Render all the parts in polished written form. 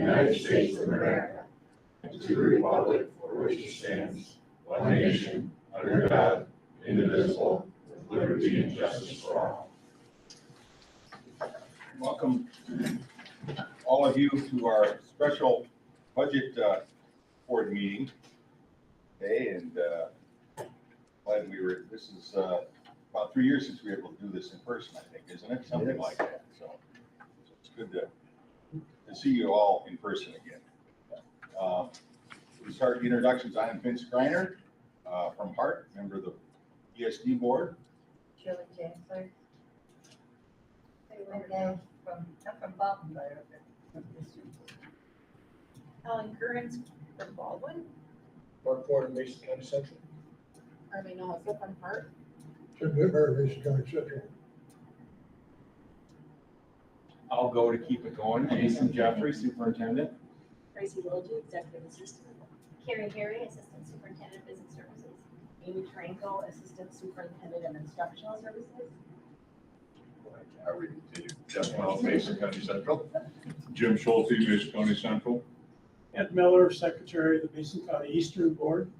United States of America, and to the republic for which it stands, one nation, under God, indivisible, with liberty and justice for all. Welcome, all of you, to our special budget board meeting today, and glad this is about 3 years since we were able to do this in person, I think, isn't it? Something like that. So it's good to see you all in person again. We start the introductions. I am Vince Greiner from Hart, member of the ESD board. Shirley Chancellor. I'm from Baldwin, but Helen Currens from Baldwin. Mark Ford, Mason County Central. Arlene Olsa from Hart. Jim Whitmer, Mason County Central. I'll go to keep it going. Jason Jeffrey, Superintendent. Tracy Wilgie, Executive Assistant. Carrie Harry, Assistant Superintendent, Business Services. Amy Tranko, Assistant Superintendent of Instructional Services. I will continue. Jeff Mel, Mason County Central. Jim Schulte, Mason County Central. Ed Miller, Secretary of the Mason County Eastern Board.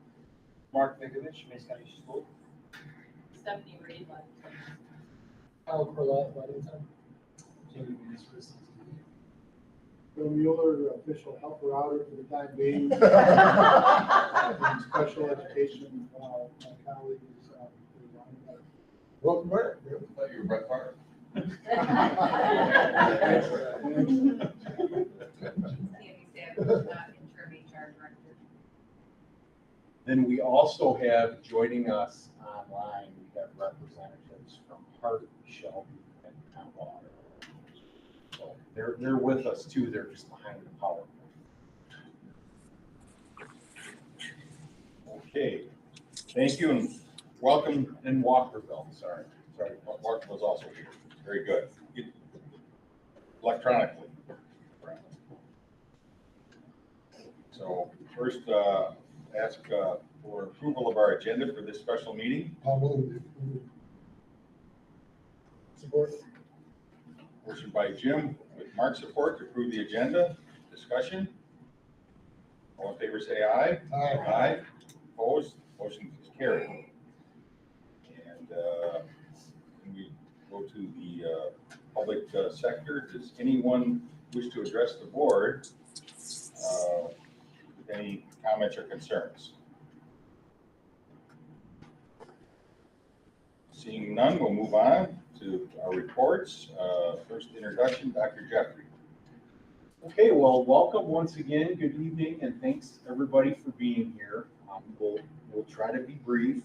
Mark Nikovich, Mason County School. Stephanie Reed. Al Corlett, Weddington. Jamie Municipal. Bill Mueller, official helper outer for the time being. And special education, my colleague is. Welcome back. I thought you were Brett Favre. Sandy Savage, interim HR director. Then we also have joining us online, we have representatives from Hart, Shelby, and Water. So they're with us too. They're just behind the PowerPoint. Okay, thank you and welcome in Walkerville. Sorry, Walkerville's also here. Very good. Electronically. So first, ask for approval of our agenda for this special meeting. I'll move. Support. Motion by Jim with Mark's support to approve the agenda. Discussion. All in favor say aye. Aye. Aye. Opposed? Motion is carried. And we go to the public sector. Does anyone wish to address the board with any comments or concerns? Seeing none, we'll move on to our reports. First introduction, Dr. Jeffrey. Okay, well, welcome once again. Good evening, and thanks everybody for being here. We'll try to be brief.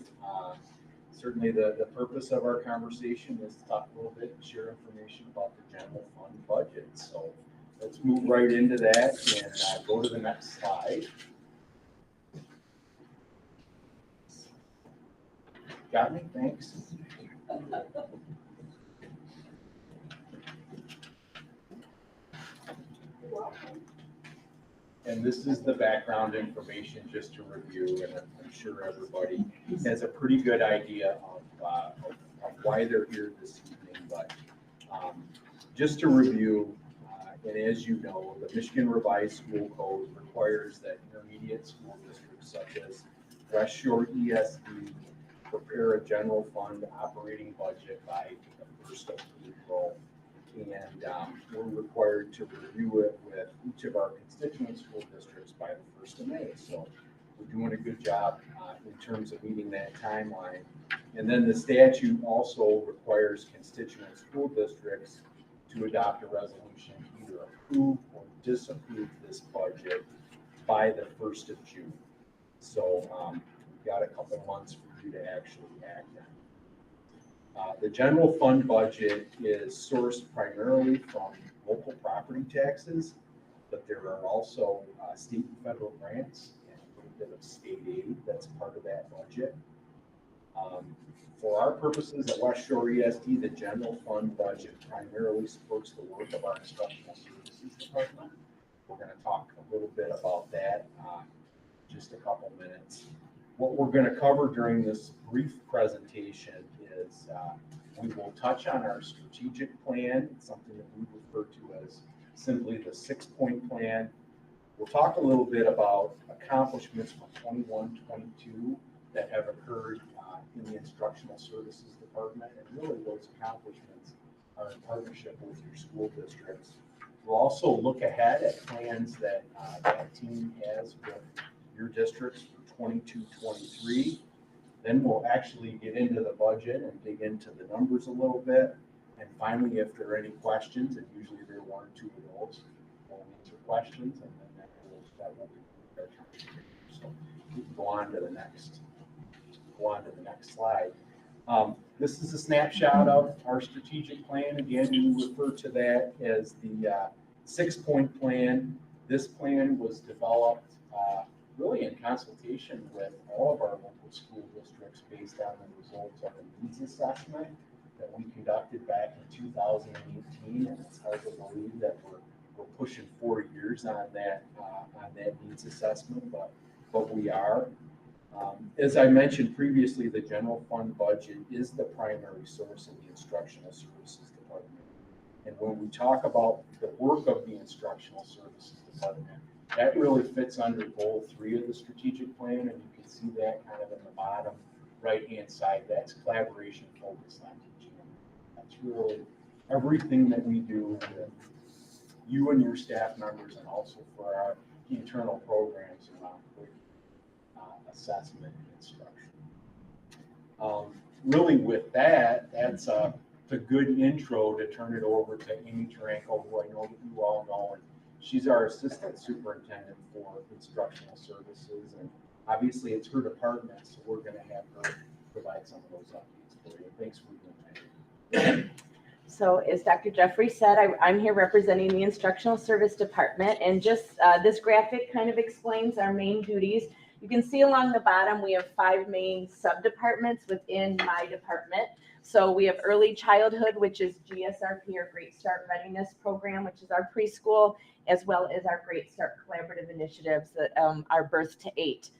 Certainly the purpose of our conversation is to talk a little bit and share information about the general fund budget. So let's move right into that and go to the next slide. Got me? Thanks. And this is the background information just to review, and I'm sure everybody has a pretty good idea of why they're here this evening. But just to review, and as you know, the Michigan Revised School Code requires that intermediate school districts such as West Shore ESD prepare a general fund operating budget by the 1st of April. And we're required to review it with each of our constituent school districts by the 1st of May. So we're doing a good job in terms of meeting that timeline. And then the statute also requires constituent school districts to adopt a resolution to either approve or disapprove this budget by the 1st of June. So we've got a couple months for you to actually act on. The general fund budget is sourced primarily from local property taxes, but there are also state and federal grants and a little bit of state aid that's part of that budget. For our purposes at West Shore ESD, the general fund budget primarily supports the work of our instructional services department. We're going to talk a little bit about that in just a couple minutes. What we're going to cover during this brief presentation is we will touch on our strategic plan. It's something that we refer to as simply the 6-point plan. We'll talk a little bit about accomplishments for 21-22 that have occurred in the instructional services department, and really those accomplishments are in partnership with your school districts. We'll also look ahead at plans that that team has with your districts for 22-23. Then we'll actually get into the budget and dig into the numbers a little bit. And finally, if there are any questions, and usually there are one or two of those, we'll answer questions, and then that will be our time. So we can go on to the next slide. This is a snapshot of our strategic plan. Again, we refer to that as the 6-point plan. This plan was developed really in consultation with all of our local school districts based on the results of a needs assessment that we conducted back in 2018, and it's hard to believe that we're pushing 4 years on that needs assessment, but we are. As I mentioned previously, the general fund budget is the primary source of the instructional services department. And when we talk about the work of the instructional services department, that really fits under goal 3 of the strategic plan, and you can see that kind of in the bottom right-hand side. That's collaboration focused on teaching. That's really everything that we do with you and your staff members, and also for our internal programs around assessment and instruction. Really with that, that's a good intro to turn it over to Amy Taranko, who I know that you all know, and she's our assistant superintendent for instructional services, and obviously it's her department, so we're going to have her provide some of those updates for you. Thanks for doing that. So as Dr. Jeffrey said, I'm here representing the instructional service department, and just this graphic kind of explains our main duties. You can see along the bottom, we have 5 main sub-departments within my department. So we have early childhood, which is GSRP, or Great Start Readiness Program, which is our preschool, as well as our Great Start Collaborative Initiatives that are birth to 8.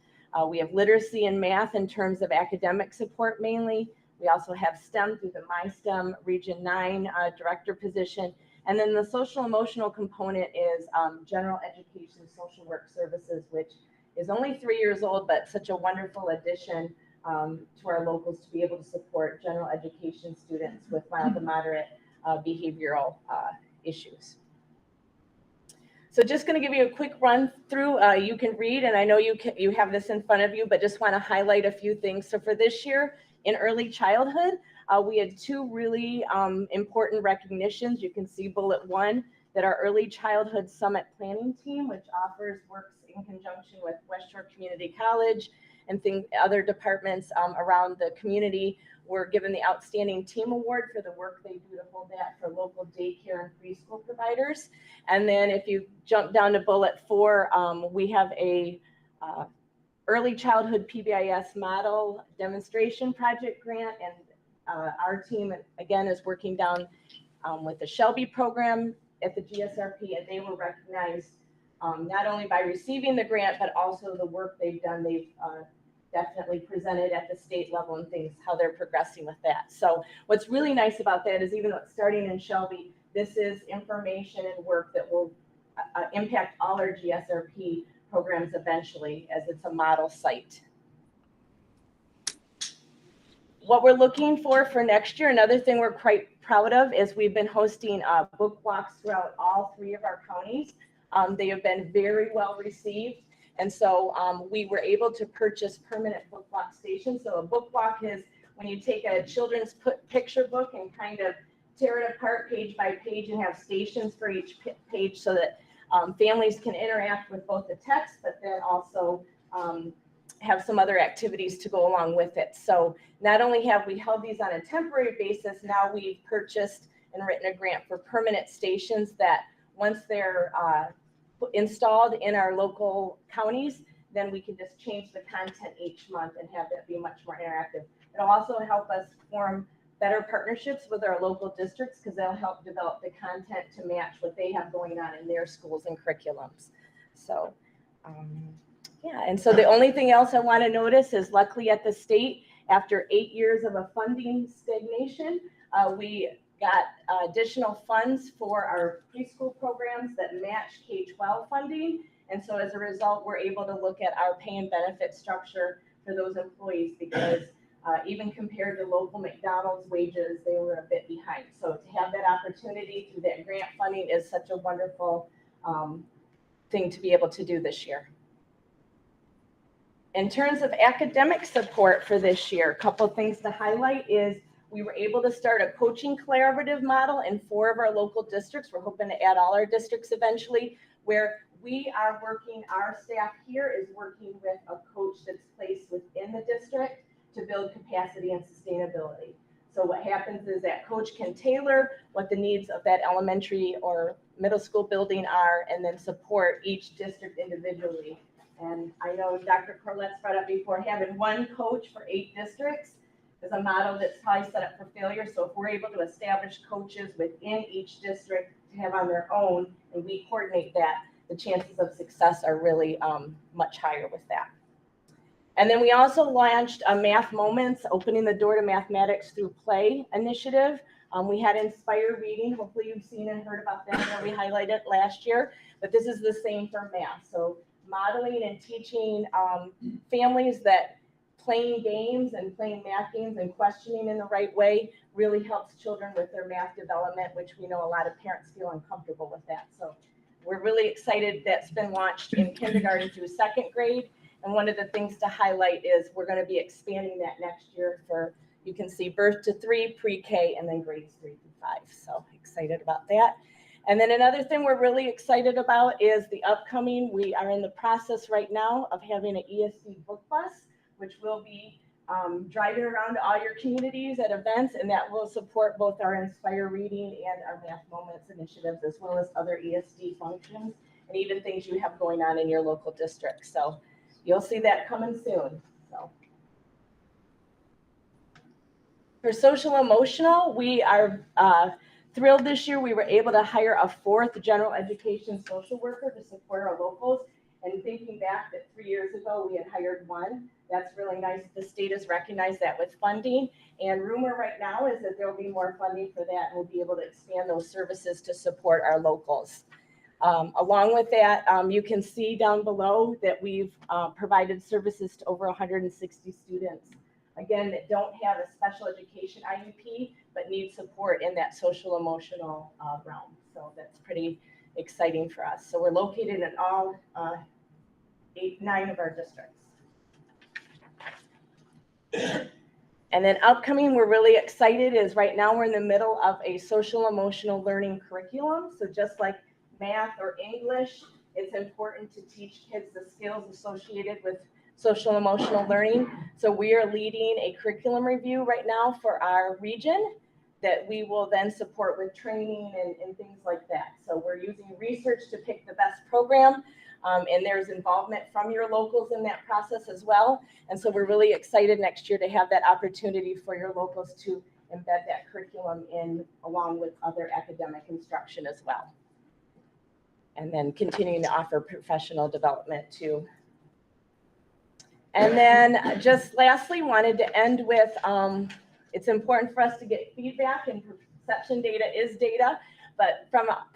We have literacy and math in terms of academic support mainly. We also have STEM through the MySTEM Region 9 director position. And then the social emotional component is general education, social work services, which is only 3 years old, but such a wonderful addition to our locals to be able to support general education students with mild to moderate behavioral issues. So just going to give you a quick run through. You can read, and I know you have this in front of you, but just want to highlight a few things. So for this year in early childhood, we had 2 really important recognitions. You can see bullet 1, that our early childhood summit planning team, which works in conjunction with West Shore Community College and other departments around the community, were given the Outstanding Team Award for the work they do to hold that for local daycare and preschool providers. And then if you jump down to bullet 4, we have a early childhood PBIS model demonstration project grant, and our team again is working down with the Shelby program at the GSRP, and they were recognized not only by receiving the grant, but also the work they've done. They've definitely presented at the state level and things, how they're progressing with that. So what's really nice about that is, even though it's starting in Shelby, this is information and work that will impact all our GSRP programs eventually, as it's a model site. What we're looking for next year, another thing we're quite proud of, is we've been hosting book walks throughout all 3 of our counties. They have been very well received. And so we were able to purchase permanent book walk stations. So a book walk is when you take a children's picture book and kind of tear it apart page by page and have stations for each page, so that families can interact with both the text, but then also have some other activities to go along with it. So not only have we held these on a temporary basis, now we've purchased and written a grant for permanent stations that once they're installed in our local counties, then we can just change the content each month and have that be much more interactive. It'll also help us form better partnerships with our local districts, because they'll help develop the content to match what they have going on in their schools and curriculums. So yeah, and so the only thing else I want to notice is, luckily at the state, after 8 years of a funding stagnation, we got additional funds for our preschool programs that match K-12 funding. And so as a result, we're able to look at our pay and benefit structure for those employees because even compared to local McDonald's wages, they were a bit behind. So to have that opportunity through that grant funding is such a wonderful thing to be able to do this year. In terms of academic support for this year, a couple things to highlight is we were able to start a coaching collaborative model in 4 of our local districts. We're hoping to add all our districts eventually, where we are working, our staff here is working with a coach that's placed within the district to build capacity and sustainability. So what happens is that coach can tailor what the needs of that elementary or middle school building are and then support each district individually. And I know Dr. Corlett's brought up before, having one coach for 8 districts is a model that's probably set up for failure. So if we're able to establish coaches within each district to have on their own and we coordinate that, the chances of success are really much higher with that. And then we also launched a Math Moments, opening the door to mathematics through play initiative. We had Inspire Reading. Hopefully you've seen and heard about that. I know we highlighted it last year, but this is the same for math. So modeling and teaching families that playing games and playing math games and questioning in the right way really helps children with their math development, which we know a lot of parents feel uncomfortable with that. So we're really excited that's been launched in kindergarten through 2nd grade. And one of the things to highlight is we're going to be expanding that next year for, you can see birth to 3, pre-K, and then grades 3 through 5. So excited about that. And then another thing we're really excited about is the upcoming, we are in the process right now of having an ESD book bus, which will be driving around to all your communities at events, and that will support both our Inspire Reading and our Math Moments initiatives, as well as other ESD functions and even things you have going on in your local district. So you'll see that coming soon. So for social emotional, we are thrilled this year. We were able to hire a 4th general education social worker to support our locals. And thinking back that 3 years ago, we had hired 1. That's really nice. The state has recognized that with funding. And rumor right now is that there will be more funding for that. And we'll be able to expand those services to support our locals. Along with that, you can see down below that we've provided services to over 160 students, again, that don't have a special education IEP, but need support in that social emotional realm. So that's pretty exciting for us. So we're located in all 9 of our districts. And then upcoming, we're really excited is right now we're in the middle of a social emotional learning curriculum. So just like math or English, it's important to teach kids the skills associated with social emotional learning. So we are leading a curriculum review right now for our region that we will then support with training and things like that. So we're using research to pick the best program, and there's involvement from your locals in that process as well. And so we're really excited next year to have that opportunity for your locals to embed that curriculum in along with other academic instruction as well. And then continuing to offer professional development too. And then just lastly, wanted to end with, it's important for us to get feedback, and perception data is data, but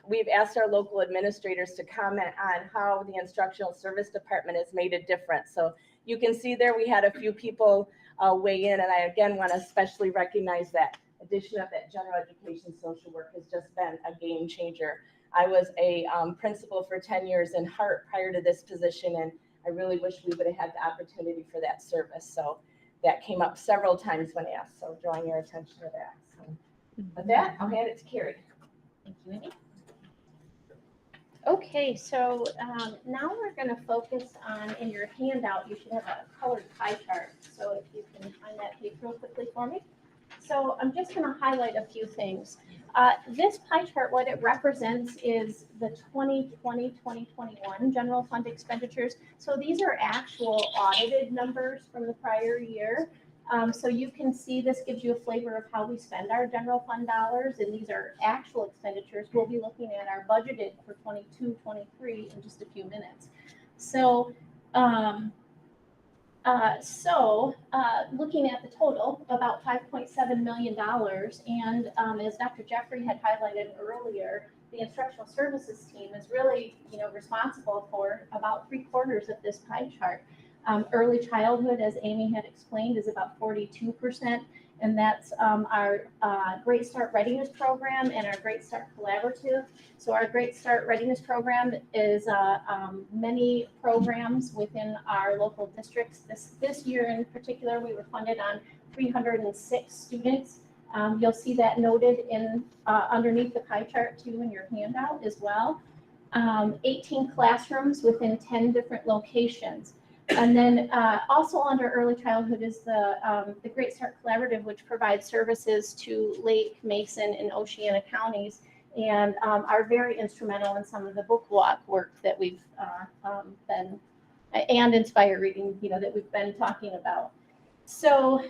we've asked our local administrators to comment on how the instructional service department has made a difference. So you can see there we had a few people weigh in, and I again want to especially recognize that addition of that general education social work has just been a game changer. I was a principal for 10 years in Hart prior to this position, and I really wish we would have had the opportunity for that service. So that came up several times when asked, so drawing your attention to that. So with that, I'll hand it to Carrie. Thank you, Amy. Okay, so now we're going to focus on, in your handout, you should have a colored pie chart. So if you can find that page real quickly for me. So I'm just going to highlight a few things. This pie chart, what it represents is the 2020-2021 general fund expenditures. So these are actual audited numbers from the prior year. So you can see this gives you a flavor of how we spend our general fund dollars, and these are actual expenditures. We'll be looking at our budgeted for 22-23 in just a few minutes. So looking at the total, about $5.7 million, and as Dr. Jeffrey had highlighted earlier, the instructional services team is really, responsible for about 3/4 of this pie chart. Early childhood, as Amy had explained, is about 42%, and that's our Great Start Readiness Program and our Great Start Collaborative. So our Great Start Readiness Program is many programs within our local districts. This year in particular, we were funded on 306 students. You'll see that noted in underneath the pie chart too in your handout as well. 18 classrooms within 10 different locations. And then also under early childhood is the Great Start Collaborative, which provides services to Lake, Mason, and Oceana counties, and are very instrumental in some of the book walk work that we've been, and Inspire Reading, that we've been talking about. So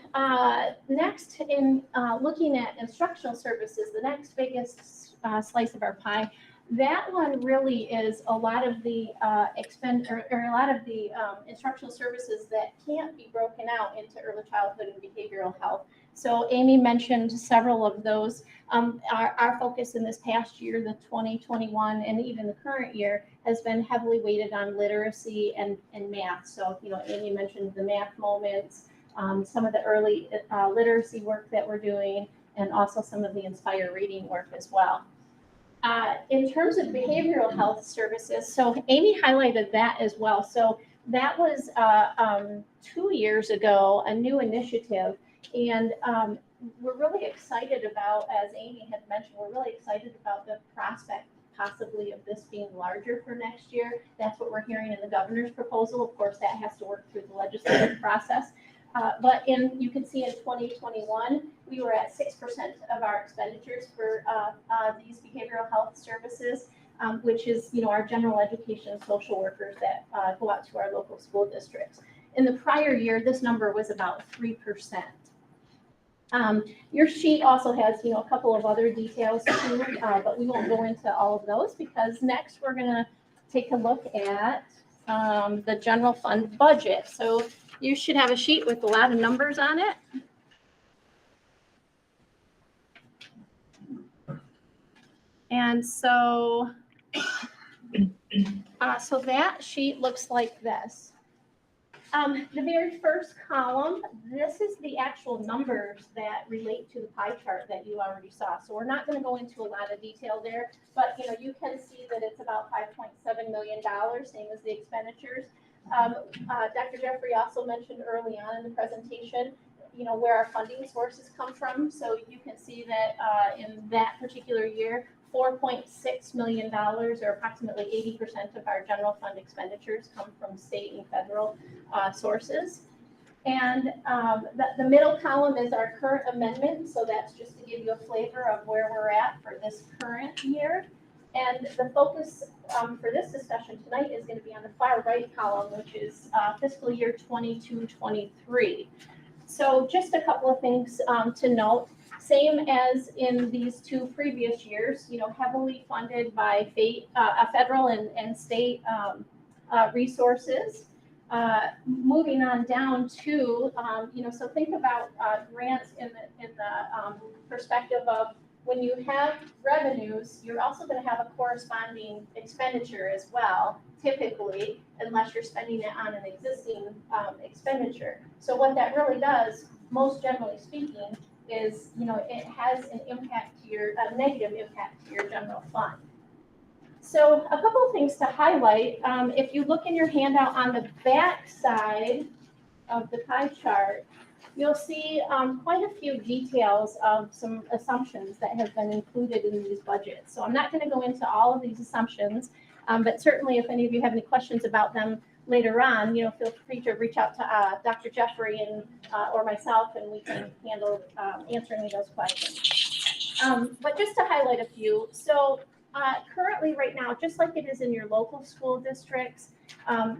next, in looking at instructional services, the next biggest slice of our pie, that one really is a lot of the instructional services that can't be broken out into early childhood and behavioral health. So Amy mentioned several of those. Our focus in this past year, the 2021 and even the current year, has been heavily weighted on literacy and math. So, Amy mentioned the math moments, some of the early literacy work that we're doing, and also some of the Inspire Reading work as well. In terms of behavioral health services, so Amy highlighted that as well. So that was 2 years ago, a new initiative, and we're really excited about, as Amy had mentioned, we're really excited about the prospect possibly of this being larger for next year. That's what we're hearing in the governor's proposal. Of course, that has to work through the legislative process. But you can see in 2021, we were at 6% of our expenditures for these behavioral health services, which is, our general education social workers that go out to our local school districts. In the prior year, this number was about 3%. Your sheet also has, a couple of other details too, but we won't go into all of those because next we're going to take a look at the general fund budget. So you should have a sheet with a lot of numbers on it. And so, so that sheet looks like this. The very first column, this is the actual numbers that relate to the pie chart that you already saw. So we're not going to go into a lot of detail there, but you can see that it's about $5.7 million, same as the expenditures. Dr. Jeffrey also mentioned early on in the presentation, where our funding sources come from. So you can see that in that particular year, $4.6 million, or approximately 80% of our general fund expenditures, come from state and federal sources. And the middle column is our current amendment. So that's just to give you a flavor of where we're at for this current year. And the focus for this discussion tonight is going to be on the far right column, which is fiscal year 22-23. So just a couple of things to note. Same as in these two previous years, heavily funded by federal and state resources. Moving on down to, so think about grants in the perspective of when you have revenues, you're also going to have a corresponding expenditure as well, typically, unless you're spending it on an existing expenditure. So what that really does, most generally speaking, is, it has an impact to a negative impact to your general fund. So a couple of things to highlight. If you look in your handout on the back side of the pie chart, you'll see quite a few details of some assumptions that have been included in these budgets. So I'm not going to go into all of these assumptions, but certainly if any of you have any questions about them later on, feel free to reach out to Dr. Jeffrey and or myself, and we can handle answering those questions. But just to highlight a few, so currently right now, just like it is in your local school districts,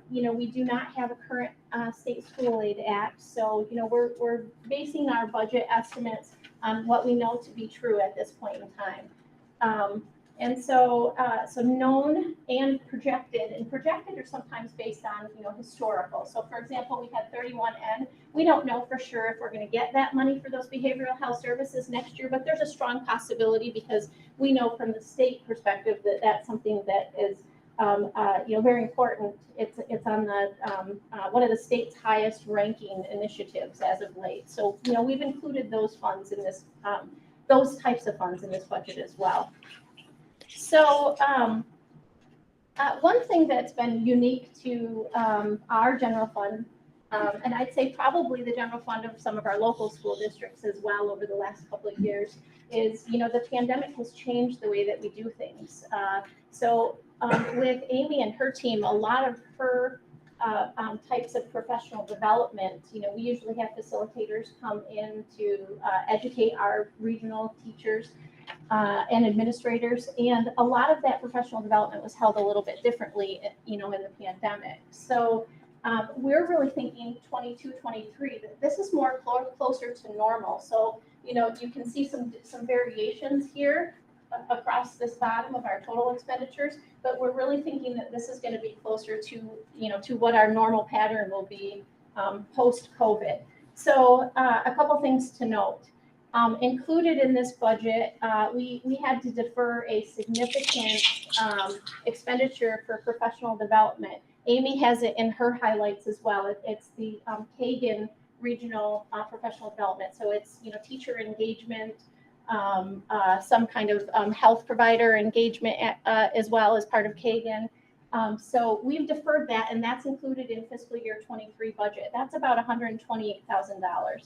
we do not have a current State School Aid Act. So, we're basing our budget estimates on what we know to be true at this point in time. And so known and projected are sometimes based on, historical. So for example, we had 31N. We don't know for sure if we're going to get that money for those behavioral health services next year, but there's a strong possibility because we know from the state perspective that that's something that is very important. It's on the one of the state's highest ranking initiatives as of late. So, we've included those funds in this, those types of funds in this budget as well. So, one thing that's been unique to our general fund, and I'd say probably the general fund of some of our local school districts as well over the last couple of years, is, the pandemic has changed the way that we do things. With Amy and her team, a lot of her types of professional development, we usually have facilitators come in to educate our regional teachers and administrators, and a lot of that professional development was held a little bit differently, in the pandemic. So we're really thinking 22, 23, that this is more closer to normal. So, you can see some variations here across this bottom of our total expenditures, but we're really thinking that this is going to be closer to, to what our normal pattern will be post-COVID. So a couple things to note. Included in this budget, we had to defer a significant expenditure for professional development. Amy has it in her highlights as well. It's the Kagan Regional Professional Development. So it's, teacher engagement, some kind of health provider engagement as well as part of Kagan. So we've deferred that, and that's included in fiscal year 23 budget. That's about $128,000.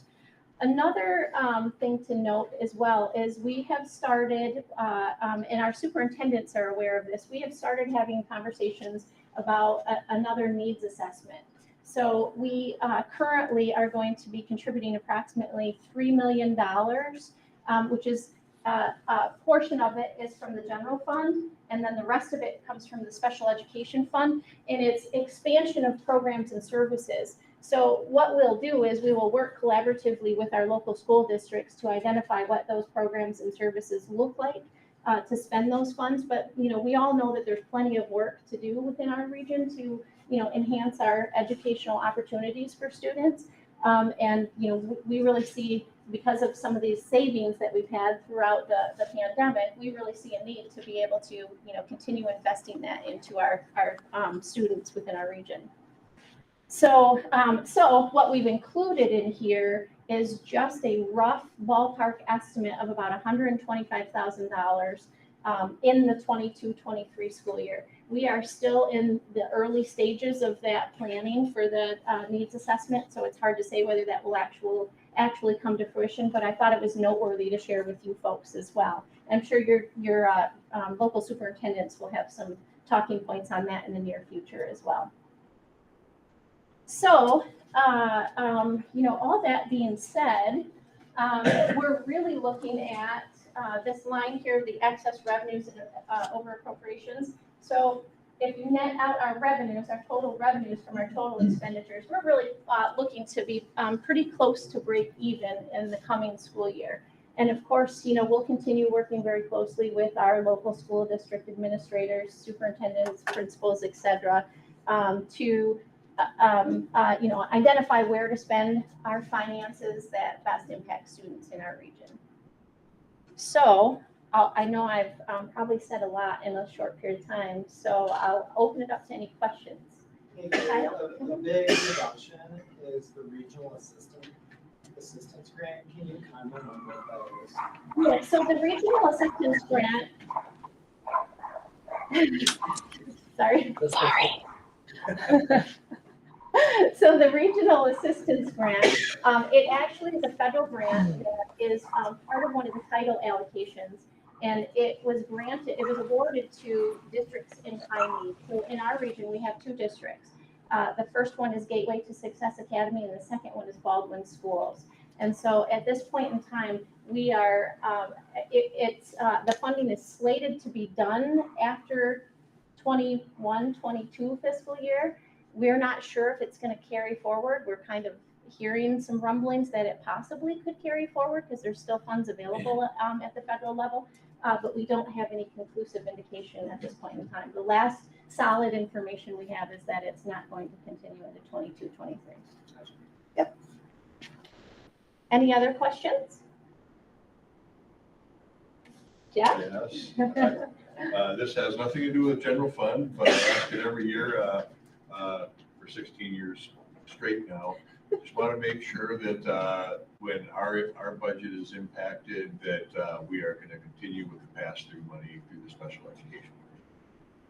Another thing to note as well is we have started, and our superintendents are aware of this, we have started having conversations about another needs assessment. So we currently are going to be contributing approximately $3 million, which is a portion of it is from the general fund, and then the rest of it comes from the special education fund, and it's expansion of programs and services. So what we'll do is we will work collaboratively with our local school districts to identify what those programs and services look like to spend those funds. But, we all know that there's plenty of work to do within our region to, enhance our educational opportunities for students. And, we really see, because of some of these savings that we've had throughout the pandemic, we really see a need to be able to, continue investing that into our students within our region. So what we've included in here is just a rough ballpark estimate of about $125,000 in the 22-23 school year. We are still in the early stages of that planning for the needs assessment, so it's hard to say whether that will actually come to fruition, but I thought it was noteworthy to share with you folks as well. I'm sure your local superintendents will have some talking points on that in the near future as well. So, all that being said, we're really looking at this line here, the excess revenues and over appropriations. So if you net out our revenues, our total revenues from our total expenditures, we're really looking to be pretty close to break even in the coming school year. And of course, we'll continue working very closely with our local school district administrators, superintendents, principals, et cetera, to identify where to spend our finances that best impact students in our region. So I know I've probably said a lot in a short period of time, so I'll open it up to any questions. The big reduction is the regional assistance grant. Can you comment on what that is? Yeah, so the regional assistance grant. Sorry. So the regional assistance grant, it actually is a federal grant that is part of one of the title allocations, and it was awarded to districts in high need. So in our region, we have two districts. The first one is Gateway to Success Academy, and the second one is Baldwin Schools. And so at this point in time, we are, the funding is slated to be done after 21-22 fiscal year. We're not sure if it's going to carry forward. We're kind of hearing some rumblings that it possibly could carry forward because there's still funds available at the federal level, but we don't have any conclusive indication at this point in time. The last solid information we have is that it's not going to continue into 22-23. Yep. Any other questions? Jeff? Yes. This has nothing to do with general fund, but I ask it every year for 16 years straight now. Just want to make sure that when our budget is impacted, that we are going to continue with the pass-through money through the special education.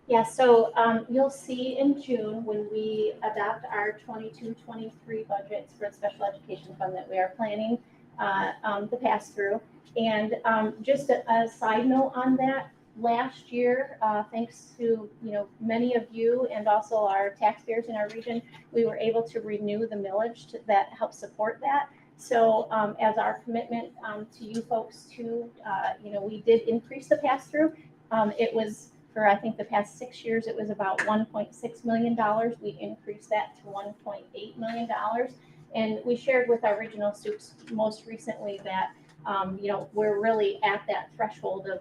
Yeah, so you'll see in June when we adopt our 22-23 budgets for the special education fund that we are planning the pass-through. And just a side note on that, last year, thanks to many of you and also our taxpayers in our region, we were able to renew the millage that helps support that. So as our commitment to you folks too, we did increase the pass-through. It was for, I think, the past 6 years, it was about $1.6 million. We increased that to $1.8 million. And we shared with our regional soups most recently that, we're really at that threshold of,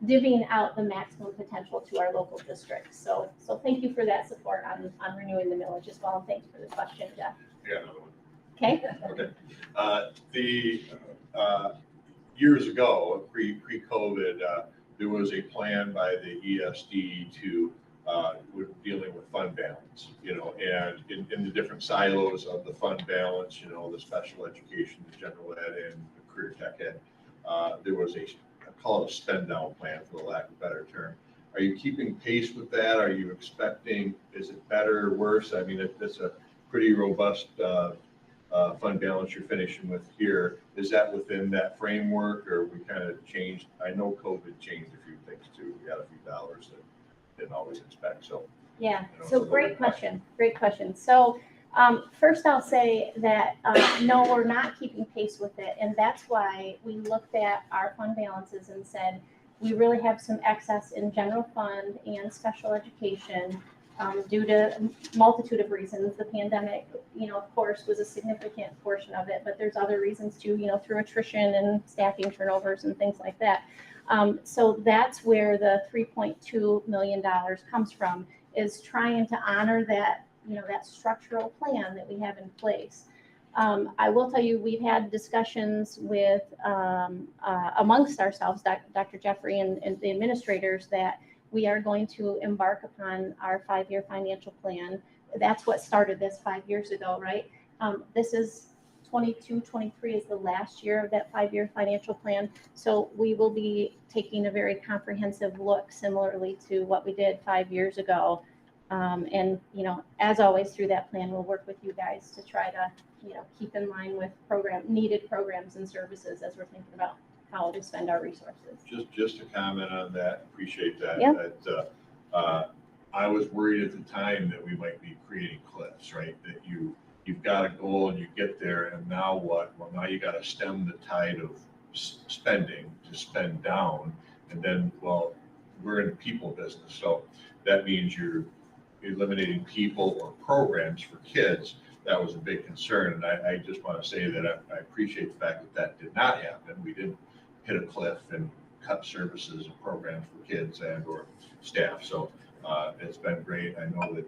divvying out the maximum potential to our local districts. So thank you for that support on renewing the millage as well. And thanks for the question, Jeff. Yeah, another one. Okay. Okay. Years ago, pre-COVID, there was a plan by the ESD to with dealing with fund balance, and in the different silos of the fund balance, the special education, the general ed, and the career tech ed, there was I call it a spend down plan, for the lack of a better term. Are you keeping pace with that? Are you expecting, is it better or worse? I mean, it's a pretty robust fund balance you're finishing with here. Is that within that framework, or we kind of changed? I know COVID changed a few things too. We had a few dollars that didn't always expect. So yeah. So great question. Great question. So first I'll say that no, we're not keeping pace with it, and that's why we looked at our fund balances and said we really have some excess in general fund and special education. Due to a multitude of reasons. The pandemic, of course, was a significant portion of it, but there's other reasons too, through attrition and staffing turnovers and things like that. So that's where the $3.2 million comes from, is trying to honor that, that structural plan that we have in place. I will tell you, we've had discussions with, amongst ourselves, Dr. Jeffrey and the administrators, that we are going to embark upon our 5-year financial plan. That's what started this 5 years ago, right? This is 22-23 is the last year of that 5-year financial plan. So we will be taking a very comprehensive look, similarly to what we did 5 years ago. And, as always, through that plan, we'll work with you guys to try to, keep in line with needed programs and services as we're thinking about how to spend our resources. Just to comment on that, appreciate that. Yeah. That I was worried at the time that we might be creating cliffs, right? That you've got a goal and you get there, and now what? Well, now you got to stem the tide of spending to spend down, and then, well, we're in the people business, so that means you're eliminating people or programs for kids. That was a big concern, and I just want to say that I appreciate the fact that that did not happen. We didn't hit a cliff and cut services and programs for kids and or staff. So it's been great. I know that,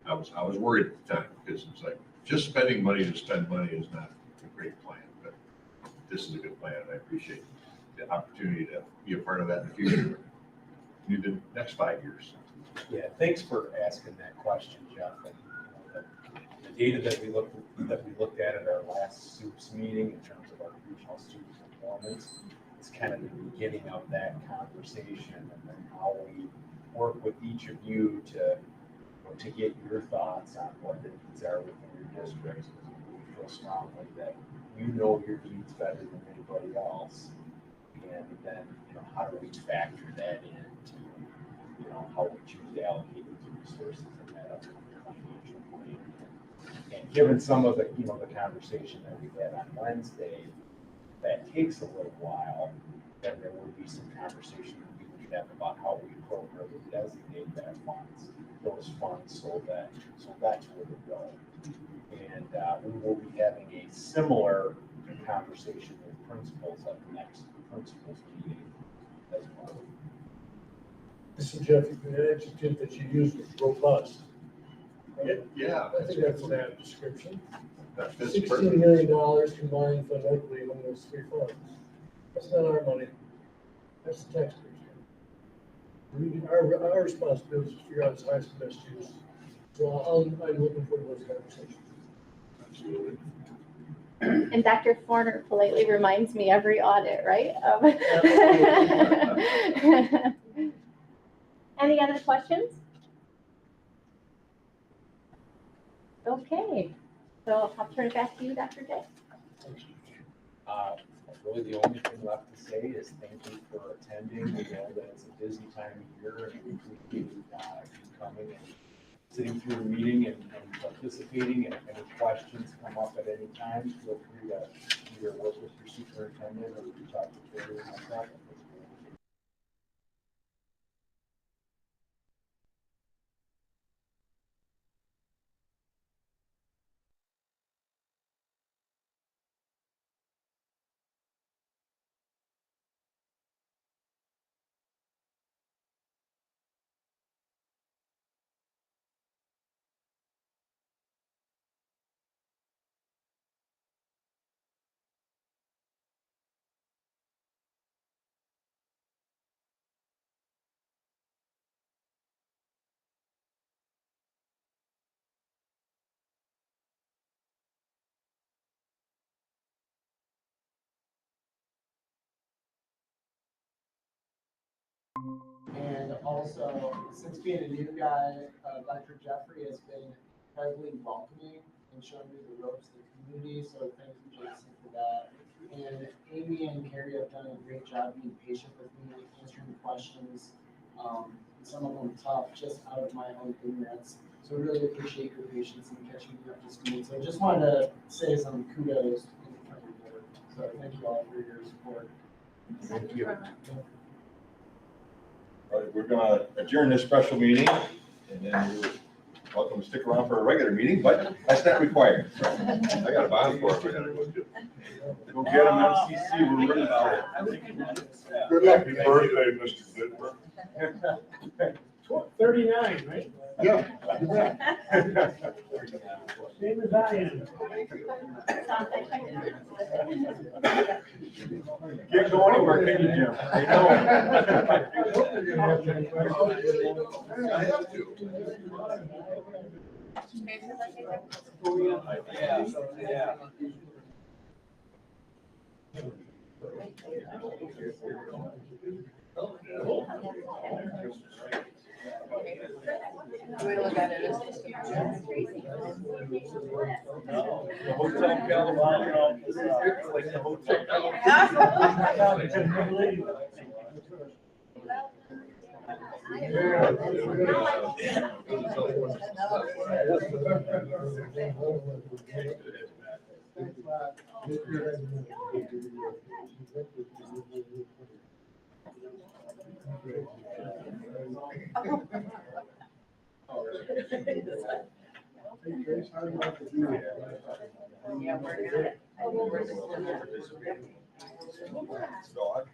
I was worried at the time, because it's like just spending money to spend money is not a great plan, but this is a good plan. I appreciate the opportunity to be a part of that in the future. In the next 5 years. Yeah, thanks for asking that question, Jeff. And, the data that we looked at our last SOUPS meeting in terms of our regional student performance is kind of the beginning of that conversation, and then how we work with each of you to get your thoughts on what the needs are within your districts. We feel strongly that your needs better than anybody else, and then how do we factor that into how we choose to allocate those resources in that upcoming financial plan. And given some of the the conversation that we had on Wednesday, that takes a little while, then there will be some conversation that we would have about how we appropriately designate those funds so that's where we go. And we will be having a similar conversation with principals at the next principals meeting as well. So Jeff, the adjective that you used was robust. Right? Yeah. I think that's an apt description. That's $16 million combined for locally on those three funds. That's not our money. That's the taxpayers. Our responsibility is to figure out its highest and best use. So I'm looking forward to those conversations. Absolutely. And Dr. Forner politely reminds me every audit, right? Any other questions? Okay, so I'll turn it back to you, Dr. J. Really, the only thing left to say is thank you for attending. We know that it's a busy time of year and we appreciate you coming and sitting through the meeting and participating. And if any questions come up at any time, feel free to either work with your superintendent or reach out to Terry or myself. And also, since being a new guy, Dr. Jeffrey has been incredibly welcoming and showing me the ropes of the community, so thank you, Jason, for that. And Amy and Carrie have done a great job being patient with me, answering questions, some of them tough, just out of my own ignorance. So I really appreciate your patience in catching me up to speed. So I just wanted to say some kudos in front of the board. So thank you all for your support. Thank you. All right, we're gonna adjourn this special meeting, and then you're welcome to stick around for a regular meeting, but that's not required. I got a bond for it, I gotta go do. Go get them, MCC, we're ready about it. Good luck. Happy birthday, Mr. Goodman. 39, right? Yeah. Same as I am. Can't go anywhere, can you, Jim? I know. I have to. We look at it as The hotel California, it's like the hotel. Yeah, we're Dog.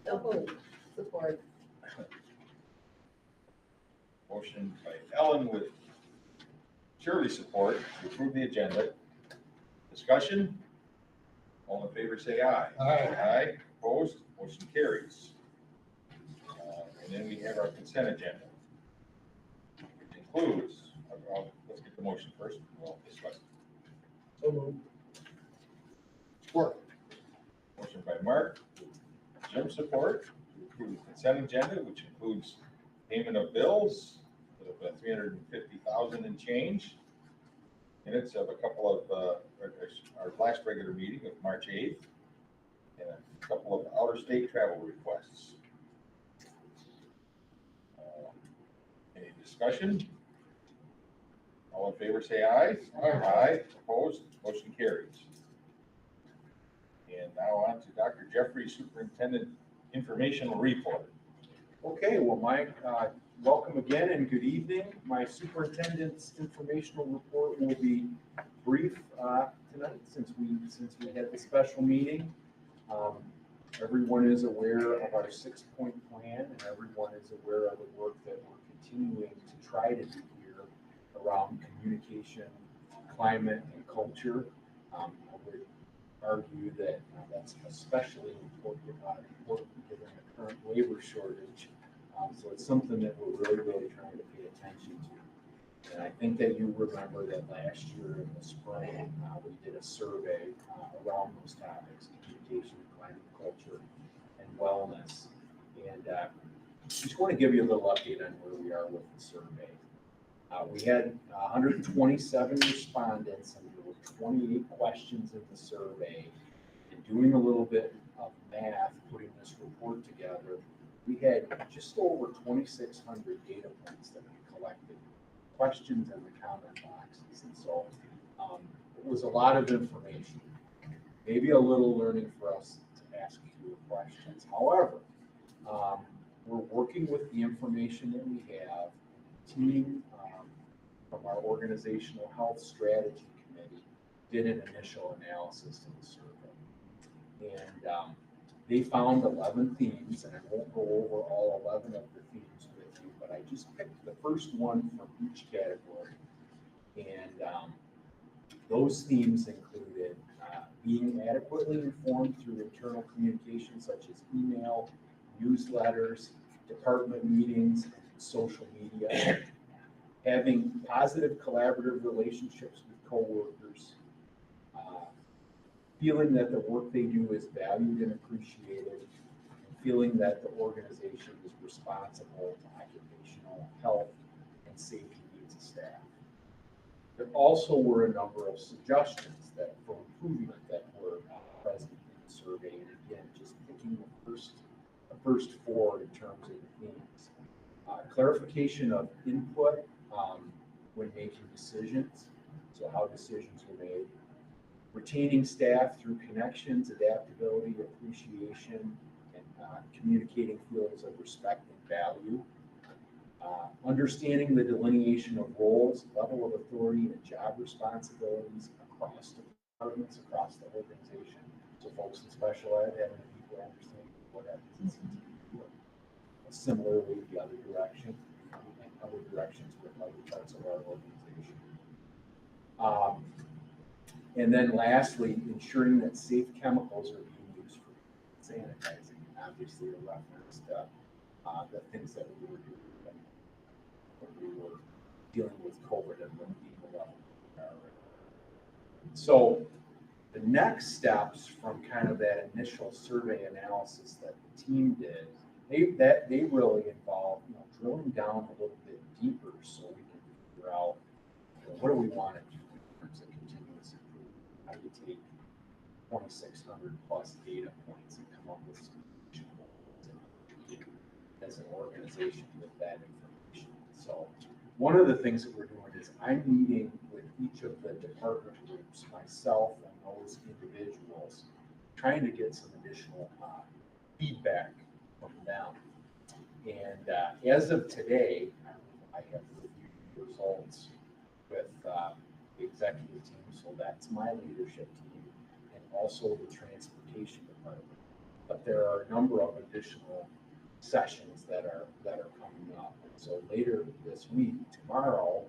Support. Motion by Ellen with Shirley support to approve the agenda. Discussion? All in favor, say aye. Aye, opposed, motion carries. And then we have our consent agenda. Which includes, let's get the motion first, we'll discuss. So moved. Support. Motion by Mark, Jim support, to approve the consent agenda, which includes payment of bills of $350,000 and change. Minutes of a couple of, our last regular meeting of March 8th, and a couple of out-of-state travel requests. Any discussion? All in favor, say aye. Aye, opposed, motion carries. And now on to Dr. Jeffrey, Superintendent Informational Report. Okay, well, Mike, welcome again and good evening. My superintendent's informational report will be brief tonight since we had the special meeting. Everyone is aware of our 6-point plan, and everyone is aware of the work that we're continuing to try to do here around communication, climate, and culture. I would argue that that's especially important given the current labor shortage. So it's something that we're really trying to pay attention to. And I think that you remember that last year in the spring, we did a survey around those topics: communication, climate, culture, and wellness. And just want to give you a little update on where we are with the survey. We had 127 respondents, and there were 28 questions in the survey. And doing a little bit of math, putting this report together, we had just over 2,600 data points that we collected, questions in the comment boxes. And so it was a lot of information, maybe a little learning for us to ask fewer questions. However, we're working with the information that we have. The team from our organizational health strategy committee did an initial analysis of the survey. And they found 11 themes, and I won't go over all 11 of the themes with you, but I just picked the first one from each category. And those themes included being adequately informed through internal communication, such as email, newsletters, department meetings, and social media, having positive collaborative relationships with coworkers, feeling that the work they do is valued and appreciated, and feeling that the organization is responsible to occupational health and safety needs of staff. There also were a number of suggestions for improvement that were present in the survey, and again, just picking the first four in terms of the themes. Clarification of input when making decisions, so how decisions are made. Retaining staff through connections, adaptability, appreciation, and communicating feelings of respect and value. Understanding the delineation of roles, level of authority, and job responsibilities across departments, across the organization. So folks in special ed having people understand what happens in CTE. Similarly, the other direction, and other directions with other parts of our organization. And then lastly, ensuring that safe chemicals are being used for sanitizing. Obviously, a reference to the things that we were doing when we were dealing with COVID at the people level. So the next steps from kind of that initial survey analysis that the team did, they really involved, drilling down a little bit deeper so we can figure out what do we want to do in terms of continuous improvement. How do you take 2,600 plus data points and come up with some as an organization with that information. So one of the things that we're doing is I'm meeting with each of the department groups, myself and those individuals, trying to get some additional feedback from them. And as of today, I have reviewed results with the executive team, so that's my leadership team, and also the transportation department. but there are a number of additional sessions that are coming up. So later this week, tomorrow,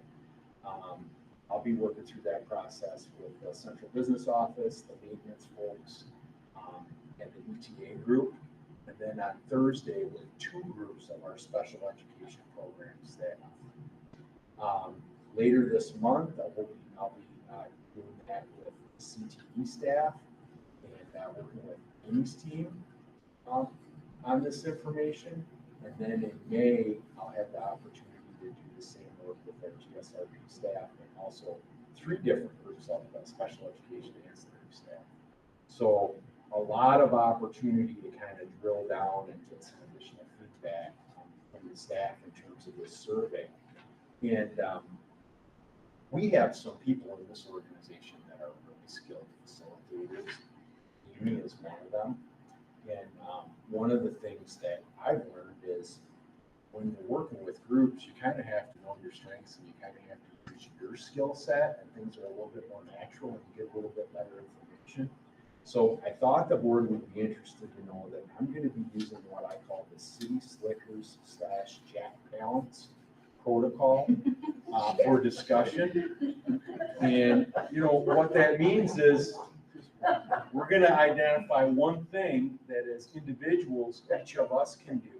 I'll be working through that process with the central business office, the maintenance folks, and the ETA group. And then on Thursday, with 2 groups of our special education program staff. Later this month, I'll be doing that with CTE staff and working with Amy's team on this information. And then in May, I'll have the opportunity to do the same work with our GSRP staff and also 3 different groups of special education ancillary staff. So a lot of opportunity to kind of drill down and get some additional feedback from the staff in terms of this survey. And we have some people in this organization that are really skilled facilitators. Amy is one of them. And one of the things that I've learned is when you're working with groups, you kind of have to know your strengths and you kind of have to use your skill set, and things are a little bit more natural and you get a little bit better information. So I thought the board would be interested to know that I'm going to be using what I call the City Slickers / Jack Balance protocol for discussion. And you know what that means is we're going to identify one thing that as individuals, each of us can do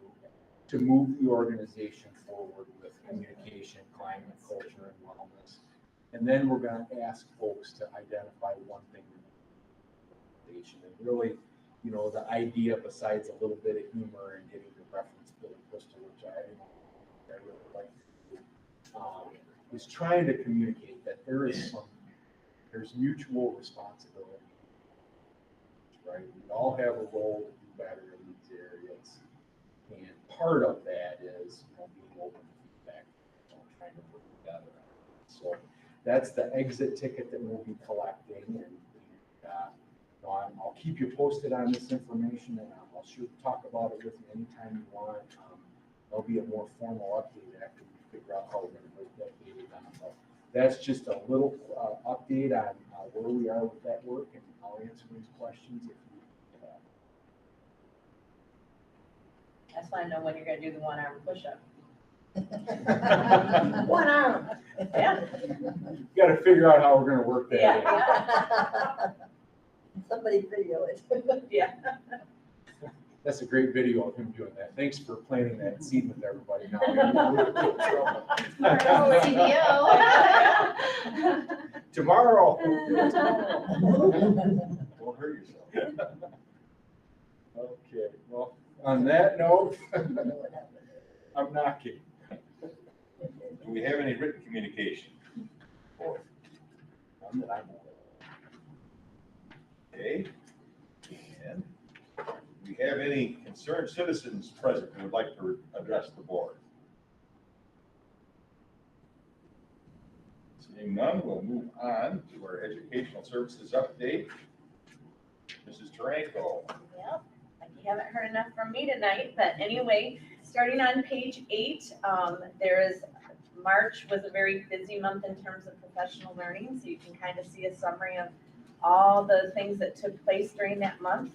to move the organization forward with communication, climate, culture, and wellness. And then we're going to ask folks to identify one thing. And really, you know, the idea, besides a little bit of humor and getting the reference Billy Crystal, which I really like to do, is trying to communicate that there's mutual responsibility, right? We all have a role to do better in these areas, and part of that is, you know, being open to feedback, you know, trying to work together. So that's the exit ticket that we'll be collecting, and I'll keep you posted on this information, and I'll sure talk about it with you anytime you want. There'll be a more formal update after we figure out how we're going to break that data down. But that's just a little update on where we are with that work, and I'll answer these questions if you have. I just want to know when you're going to do the 1-arm push-up. 1 arm. Yeah. Got to figure out how we're going to work that in. Yeah. Somebody video it. Yeah. That's a great video of him doing that. Thanks for planting that seed with everybody. Now we're in trouble. Tomorrow. Don't hurt yourself. Okay, well, on that note, I'm not kidding. Do we have any written communication? None that I'm aware Okay. And do we have any concerned citizens present who would like to address the board? Seeing none, we'll move on to our educational services update. Mrs. Taranko. Yep, you haven't heard enough from me tonight, but anyway, starting on page 8, March was a very busy month in terms of professional learning, so you can kind of see a summary of all the things that took place during that month.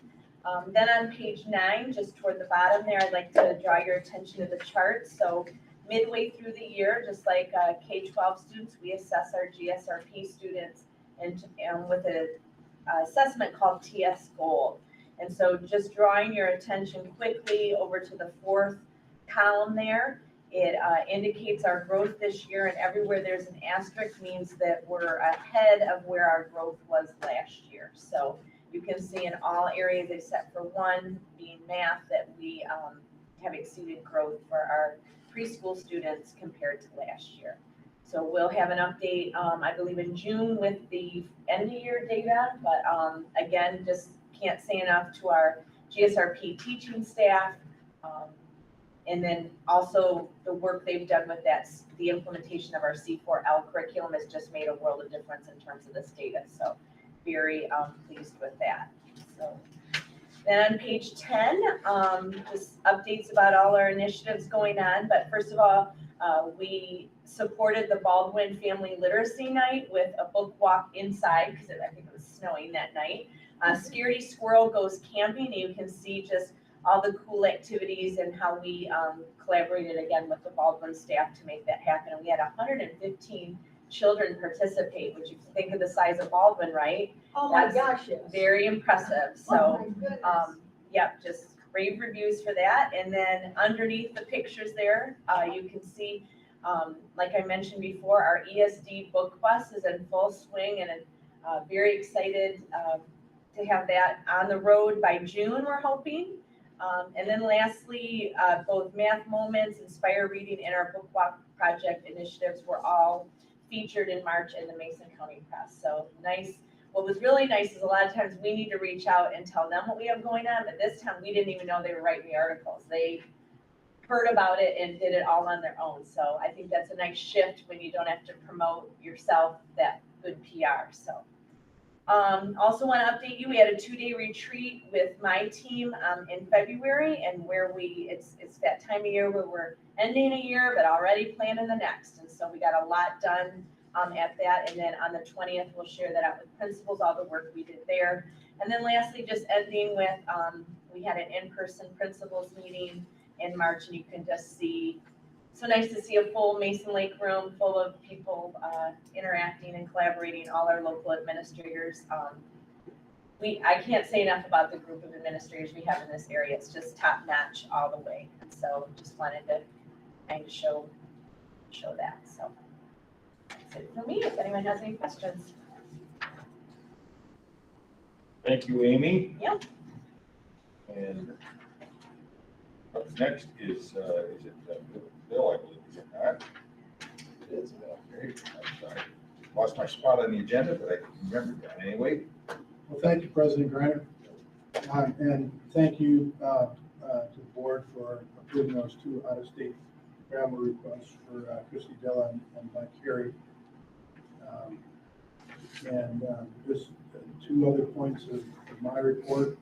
Then on page 9, just toward the bottom there, I'd like to draw your attention to the chart. So midway through the year, just like K-12 students, we assess our GSRP students and with an assessment called TS Gold. And so just drawing your attention quickly over to the 4th column there, it indicates our growth this year, and everywhere there's an asterisk means that we're ahead of where our growth was last year. So you can see in all areas except for one, being math, that we have exceeded growth for our preschool students compared to last year. So we'll have an update, I believe in June with the end of year data, but again, just can't say enough to our GSRP teaching staff. And then also the work they've done with that, the implementation of our C4L curriculum has just made a world of difference in terms of this data. So very pleased with that. So then on page 10, just updates about all our initiatives going on. But first of all, we supported the Baldwin Family Literacy Night with a book walk inside because I think it was snowing that night. Scaredy Squirrel Goes Camping, and you can see just all the cool activities and how we collaborated again with the Baldwin staff to make that happen. And we had 115 children participate, which you think of the size of Baldwin, right? Oh my That's gosh, yes. Very impressive. Oh So, my goodness. yep, just rave reviews for that. And then underneath the pictures there, you can see, like I mentioned before, our ESD book bus is in full swing, and very excited to have that on the road by June, we're hoping. And then lastly, both Math Moments, Inspire Reading, and our Book Walk Project initiatives were all featured in March in the Mason County Press. So nice. What was really nice is a lot of times we need to reach out and tell them what we have going on, but this time we didn't even know they were writing the articles. They heard about it and did it all on their own. So I think that's a nice shift when you don't have to promote yourself, that good PR. So also want to update you, we had a 2-day retreat with my team in February, and where it's that time of year where we're ending a year but already planning the next. And so we got a lot done at that. And then on the 20th, we'll share that out with principals, all the work we did there. And then lastly, just ending with, we had an in-person principals meeting in March, and you can just see, so nice to see a full Mason Lake room full of people interacting and collaborating, all our local administrators. I can't say enough about the group of administrators we have in this area. It's just top notch all the way. And so just wanted to kind of show that. So that's it for me, if anyone has any questions. Thank you, Amy. Yep. And up next is it Bill, I believe, is it not? It is Bill. Okay, I'm sorry. Lost my spot on the agenda, but I can remember that anyway. Well, thank you, President Griner. And thank you to the board for approving those 2 out-of-state travel requests for Christy Dillon and Mike Carey. And just 2 other points of my report.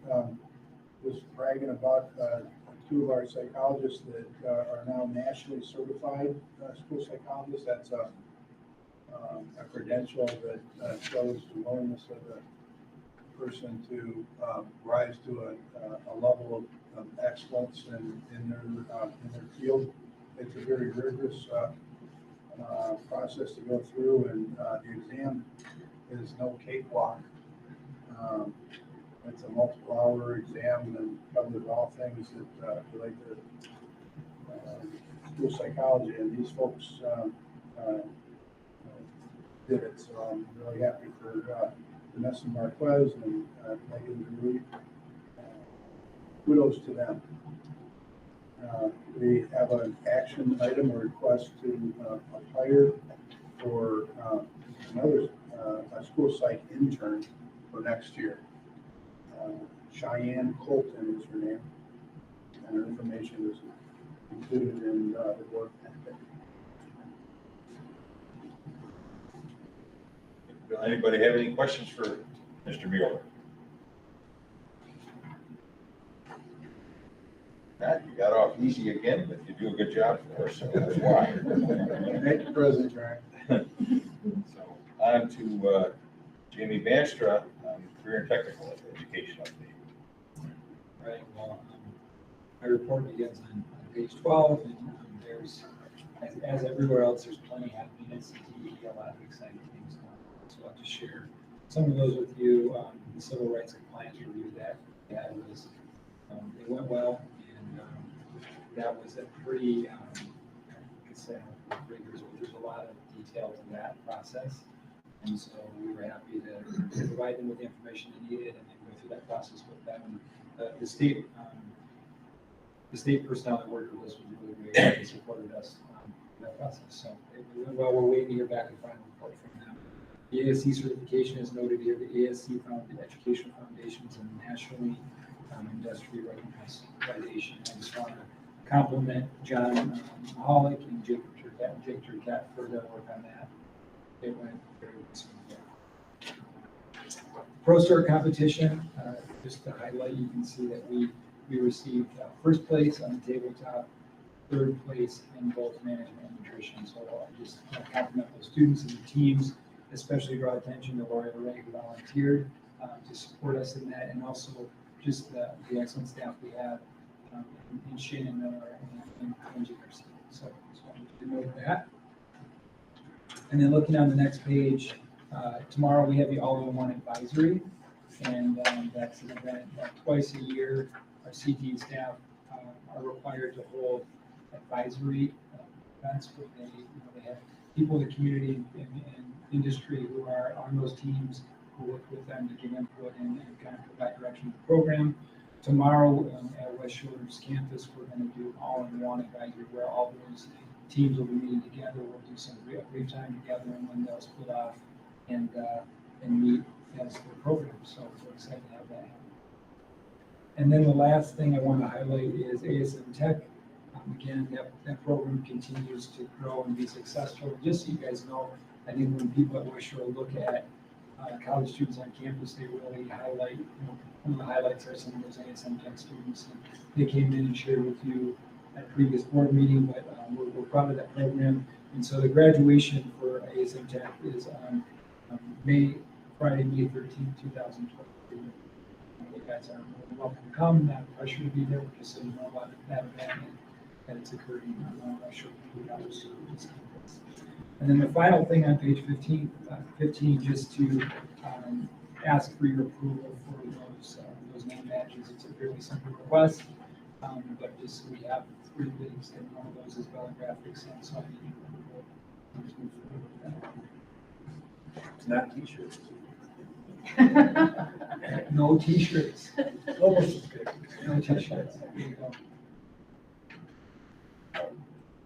Was bragging about 2 of our psychologists that are now nationally certified school psychologists. That's a credential that shows the willingness of the person to rise to a level of excellence in their field. It's a very rigorous process to go through, and the exam is no cakewalk. It's a multiple-hour exam and covers all things that relate to school psychology, and these folks did it. So I'm really happy for Vanessa Marquez and Megan DeRuy. Kudos to them. We have an action item, a request to hire for another a school psych intern for next year. Cheyenne Colton is her name, and her information is included in the board packet. Anybody have any questions for Mr. Mueller? Matt, you got off easy again, but you do a good job for us, so that's why. Thank you, President Grant. So on to Jamie Banstra on career and technical education update. Right, well, my report begins on page 12, and there's, as everywhere else, there's plenty happening at CTE, a lot of exciting things going on. So I'll just share some of those with you. The civil rights compliance review that was, it went well, and that was a pretty, I could say, rigorous, but there's a lot of detail to that process. And so we were happy to provide them with the information they needed and then go through that process with them. The state personnel that worked with us was really great. They supported us in that process. So it went well. We're waiting to hear back a final report from them. The ASC certification is noted here. The ASC Educational Foundation is a nationally industry recognized foundation. I just want to compliment John Mahalik and Jake Turcat for their work on that. It went very smoothly. ProStart competition, just to highlight, you can see that we received first place on the tabletop, third place in both management and nutrition. So I'll just compliment those students and the teams, especially draw attention to Laura Ray, who volunteered to support us in that, and also just the excellent staff we have in Shannon Miller and Angie Garcia. So just wanted to note that. And then looking on the next page, tomorrow we have the All-in-One Advisory, and that's an event that twice a year our CT staff are required to hold advisory events where they have people in the community and industry who are on those teams who work with them to give input and kind of provide direction to the program. Tomorrow at West Shoulders campus, we're going to do All-in-One Advisory where all those teams will be meeting together. We'll do some brief time together and then they'll split off and meet as the program. So we're excited to have that happen. And then the last thing I want to highlight is ASM Tech. Again, that program continues to grow and be successful. Just so you guys know, I think when people at West Shore look at college students on campus, they really highlight, one of the highlights are some of those ASM Tech students. And they came in and shared with you at a previous board meeting, but we're proud of that program. And so the graduation for ASM Tech is on Friday, May 13th, 2023. You guys are more than welcome to come, not pressure to be there, just so you know about that event and that it's occurring on West Shore campus. And then the final thing on page 15, just to ask for your approval for those name badges. It's a fairly simple request, but just so we have 3 things, and one of those is Bell Graphics, and so I need your approval. It's not t-shirts. No t-shirts. No t-shirts. There you go.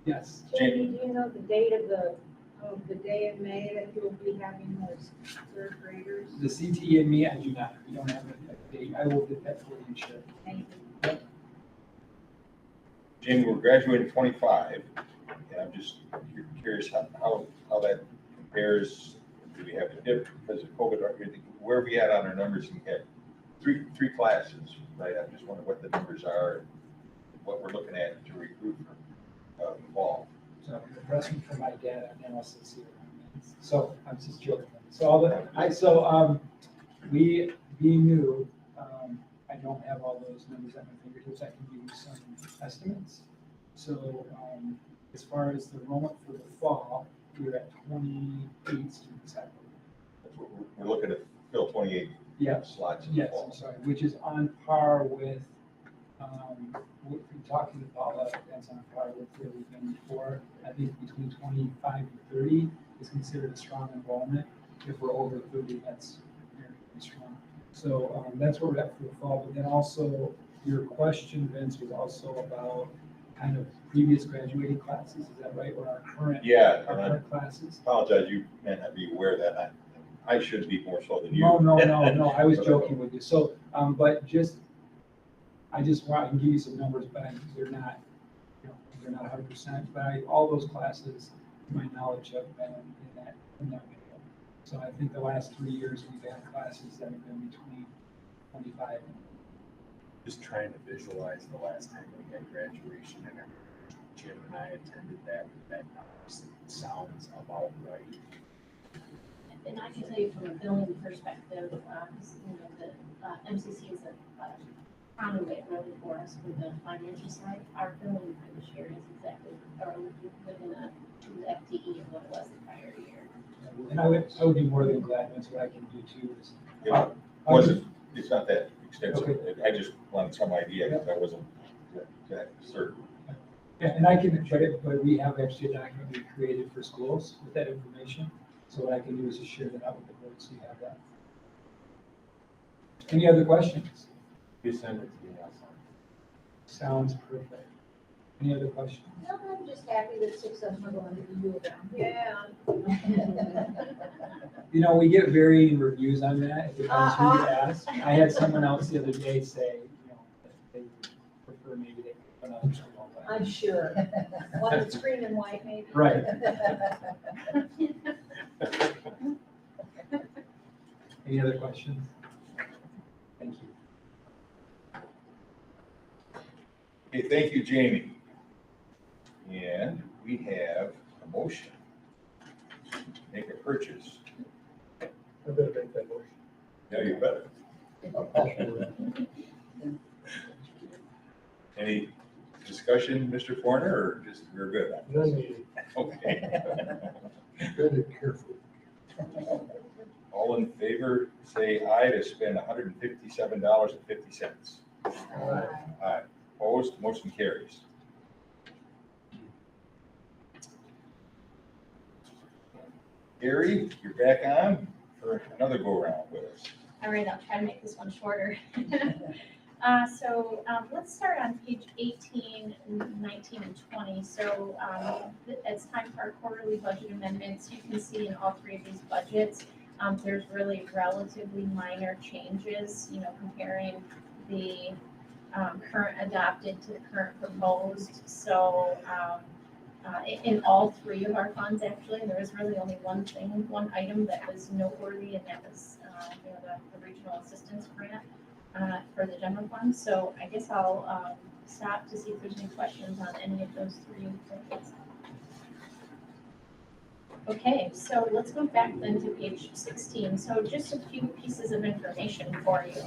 Yes. Jamie, do you know the date of the day of May that you'll be having those third graders? The CTE and me, I do not. We don't have a date. I will get that for you, sure. Thank you. Jamie, we're graduating 25, and I'm just curious how that compares. Do we have a dip because of COVID? Where are we at on our numbers? We had three classes, right? I just wonder what the numbers are, and what we're looking at to recruit for the fall. So the pressing for my data analysis here. So I'm just joking. So we being new, I don't have all those numbers at my fingertips. I can give you some estimates. So as far as the enrollment for the fall, we're at 28 students. That's what we're looking at, fill 28 slots in the Yes, fall. I'm sorry, which is on par with, we're talking to Paula, that's on par with where we've been before. I think between 25 and 30 is considered a strong enrollment. If we're over 30, that's very, very strong. So that's where we're at for the fall. But then also, your question, Vince, was also about kind of previous graduating classes. Is that right? Or our current, Yeah, our and I current classes? apologize, you may not be aware of that. I should be more so than you. No, I was joking with you. So, but I just want to give you some numbers, but they're not, they're not 100%. But all those classes, to my knowledge, have been in that window. So I think the last 3 years we've had classes that have been between 25 and. Just trying to visualize the last time we had graduation, and Jim and I attended that sounds about right. And I can tell you from a billing perspective, the MCC is a conduit really for us with the financial side. Our billing for this year is exactly, or within a 2 FTE of what it was the prior year. And I would be more than glad. That's what I can do too. Is, It's not that extensive. Okay. I just wanted some idea because I wasn't that certain. Yeah, and I can, but we have actually a document we created for schools with that information. So what I can do is just share that out with the board so you have that. Any other questions? You send it to me, I'll Sounds perfect. Any other questions? No, I'm just happy that 6 of them are going to the U of M. Yeah. We get varying reviews on that. It depends who you ask. I had someone else the other day say, that they would prefer maybe they put another school. I'm sure. One that's green and white, maybe. Right. Any other questions? Thank you. Okay, thank you, Jamie. And we have a motion. Make a purchase. I better make that motion. Yeah, you better. Any discussion, Mr. Forner, or just, you're good? None needed. Okay. Very careful. All in favor, say aye to spend $157.50. Aye. Opposed, motion carries. Gary, you're back on for another go-around with us. All right, I'll try to make this one shorter. Let's start on page 18, 19, and 20. So it's time for our quarterly budget amendments. You can see in all three of these budgets, there's really relatively minor changes, comparing the current adopted to the current proposed. So in all three of our funds, actually, there was really only one item that was noteworthy, and that was the regional assistance grant for the general fund. So I guess I'll stop to see if there's any questions on any of those three things. Okay, so let's go back then to page 16. So just a few pieces of information for you.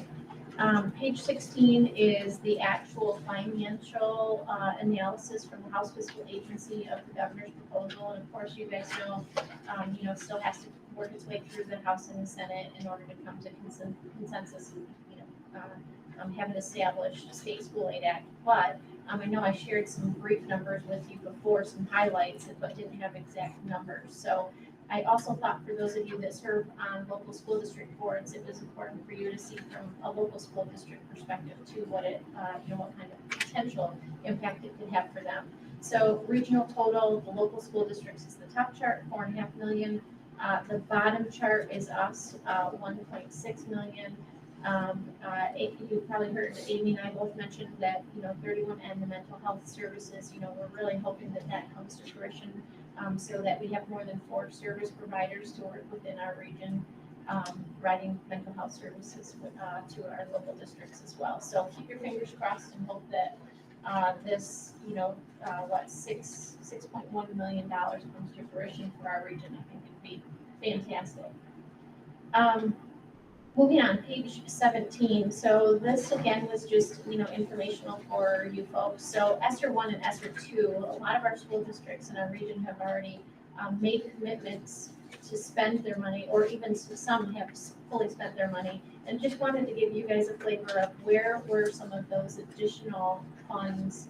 Page 16 is the actual financial analysis from the House Fiscal Agency of the governor's proposal. And of course, you guys know, it still has to work its way through the House and the Senate in order to come to consensus, have an established State School Aid Act. But I know I shared some brief numbers with you before, some highlights, but didn't have exact numbers. So I also thought for those of you that serve on local school district boards, it was important for you to see from a local school district perspective too what what kind of potential impact it could have for them. So regional total, the local school districts is the top chart, 4.5 million. The bottom chart is us, 1.6 million. You probably heard Amy and I both mentioned that 31 and the mental health services. We're really hoping that comes to fruition. So that we have more than 4 service providers to work within our region, providing mental health services to our local districts as well. So keep your fingers crossed and hope that this, $6.1 million comes to fruition for our region. I think it'd be fantastic. Moving on, page 17. So this again was just, informational for you folks. So ESSER 1 and ESSER 2, a lot of our school districts in our region have already made commitments to spend their money, or even some have fully spent their money. And just wanted to give you guys a flavor of where were some of those additional funds.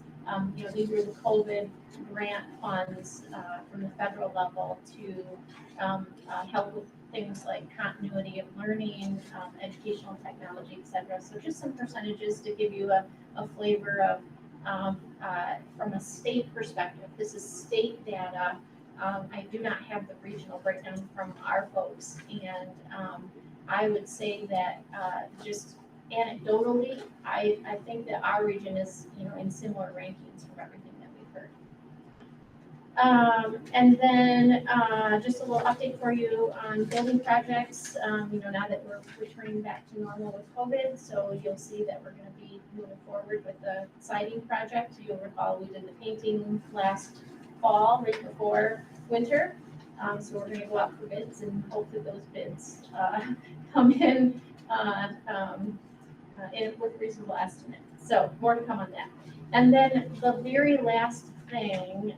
These were the COVID grant funds from the federal level to help with things like continuity of learning, educational technology, et cetera. So just some percentages to give you a flavor of, from a state perspective, this is state data. I do not have the regional breakdown from our folks. And I would say that just anecdotally, I think that our region is, in similar rankings from everything that we've heard. And then just a little update for you on building projects, now that we're returning back to normal with COVID. So you'll see that we're going to be moving forward with the siding project. You'll recall we did the painting last fall, right before winter. So we're going to go out for bids and hope that those bids come in with reasonable estimate. So more to come on that. And then the very last thing,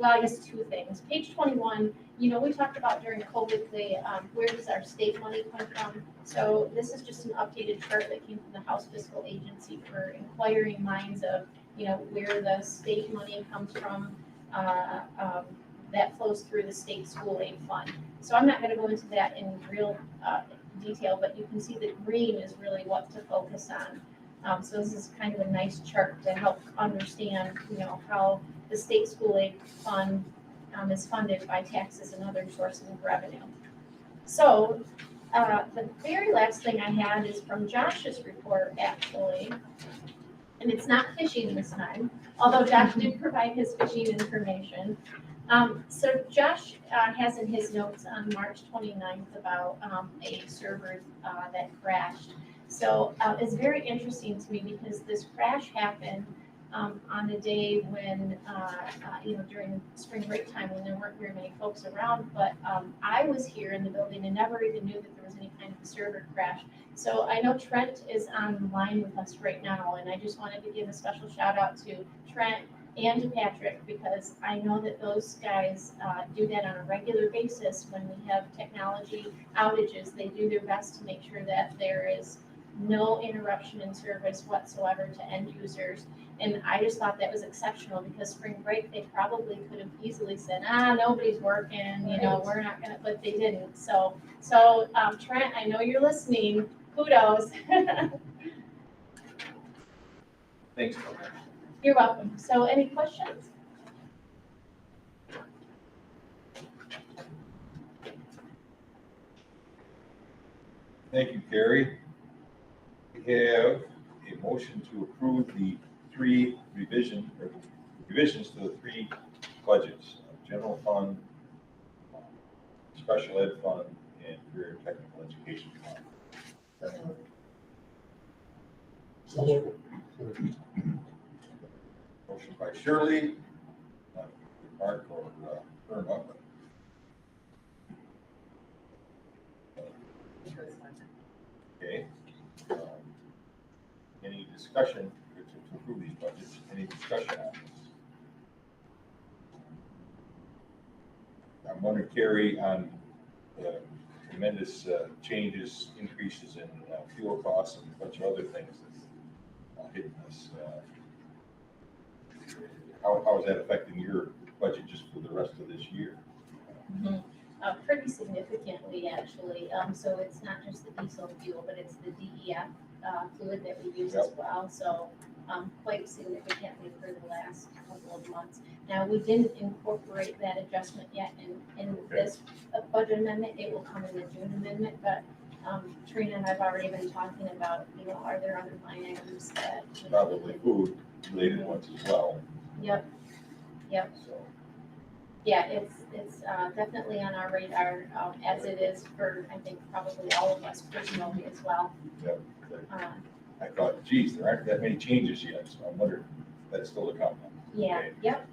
I guess 2 things. Page 21, we talked about during COVID, where does our state money come from? So this is just an updated chart that came from the House Fiscal Agency for inquiring minds of, where the state money comes from that flows through the state school aid fund. So I'm not going to go into that in real detail, but you can see that green is really what to focus on. So this is kind of a nice chart to help understand, how the state school aid fund is funded by taxes and other sources of revenue. So the very last thing I had is from Josh's report, actually, and it's not fishing this time, although Josh did provide his fishing information. So Josh has in his notes on March 29th about a server that crashed. So it's very interesting to me because this crash happened on a day when, during spring break time when there weren't very many folks around. But I was here in the building and never even knew that there was any kind of a server crash. So I know Trent is on the line with us right now, and I just wanted to give a special shout out to Trent and to Patrick, because I know that those guys do that on a regular basis when we have technology outages. They do their best to make sure that there is no interruption in service whatsoever to end users. And I just thought that was exceptional, because spring break, they probably could have easily said, nobody's working, we're not gonna, but they didn't. So Trent, I know you're listening, kudos. Thanks, Coach. You're welcome. So any questions? Thank you, Carrie. We have a motion to approve the three revisions to the three budgets: general fund, special ed fund, and career and technical education fund. Motion by Shirley, Mark or Irma. Okay. Any discussion to approve these budgets? Any discussion on this? I'm wondering, Carrie, on the tremendous changes, increases in fuel costs and a bunch of other things that hitting us. How is that affecting your budget just for the rest of this year? Pretty significantly, actually. So it's not just the diesel fuel, but it's the DEF fluid that we use as well. So quite significantly for the last couple of months. Now, we didn't incorporate that adjustment yet in this budget amendment. It will come in the June amendment, but Trina and I've already been talking about, are there other line items that? Probably food related ones as well. Yep. So, Yeah, it's definitely on our radar, as it is for, I think, probably all of us personally as well. Yep. I thought, geez, there aren't that many changes yet, so I wonder if that's still to come. Yeah, Okay. yep.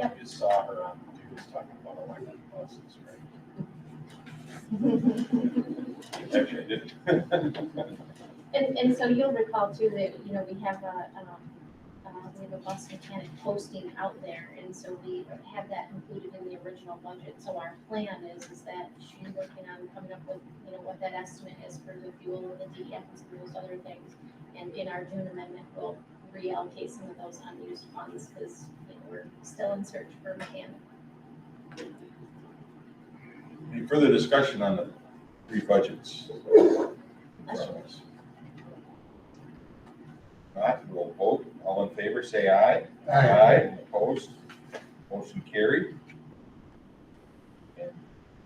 I just saw her on the news talking about electric buses, right? Actually, I didn't. And so you'll recall too that, we have a bus mechanic posting out there, and so we have that included in the original budget. So our plan is that she's working on coming up with, what that estimate is for the fuel and the DEF and some of those other things. And in our June amendment, we'll reallocate some of those unused funds, because, we're still in search for a mechanic. Any further discussion on the three budgets? Not, we'll vote. All in favor, say aye. Aye. Opposed? Motion carried. And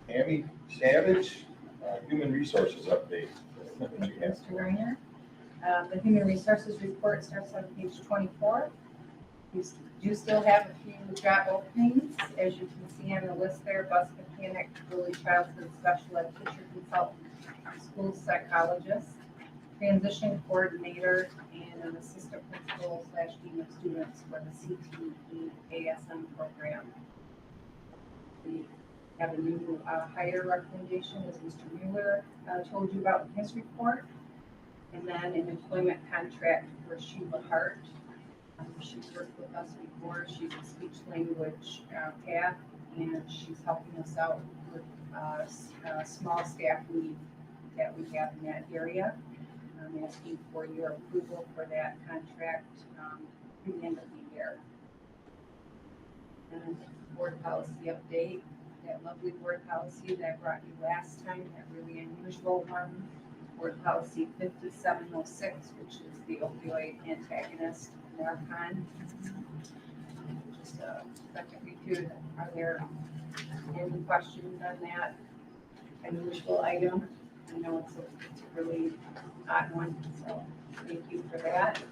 Tammy Savage, Human Resources update. What do you have? Mr. Reiner. The Human Resources report starts on page 24. We do still have a few job openings. As you can see on the list there: bus mechanic, early childhood special ed teacher consultant, school psychologist, transition coordinator, and an assistant principal / dean of students for the CTE ASM program. We have a new hire recommendation, as Mr. Mueller told you about in his report. And then an employment contract for Sheila Hart. She's worked with us before. She's a speech language path, and she's helping us out with a small staff need that we have in that area. I'm asking for your approval for that contract through the end of the year. And board policy update, that lovely board policy that I brought you last time, that really unusual one. Board policy 5706, which is the opioid antagonist Narcan. Just a second review. Are there any questions on that unusual item? I know it's a really odd one, so thank you for that.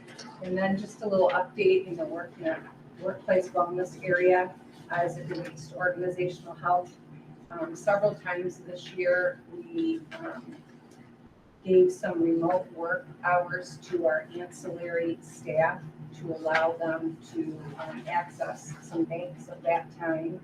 And then just a little update in the workplace wellness area as it relates to organizational health. Several times this year, we gave some remote work hours to our ancillary staff to allow them to access some banks of that time.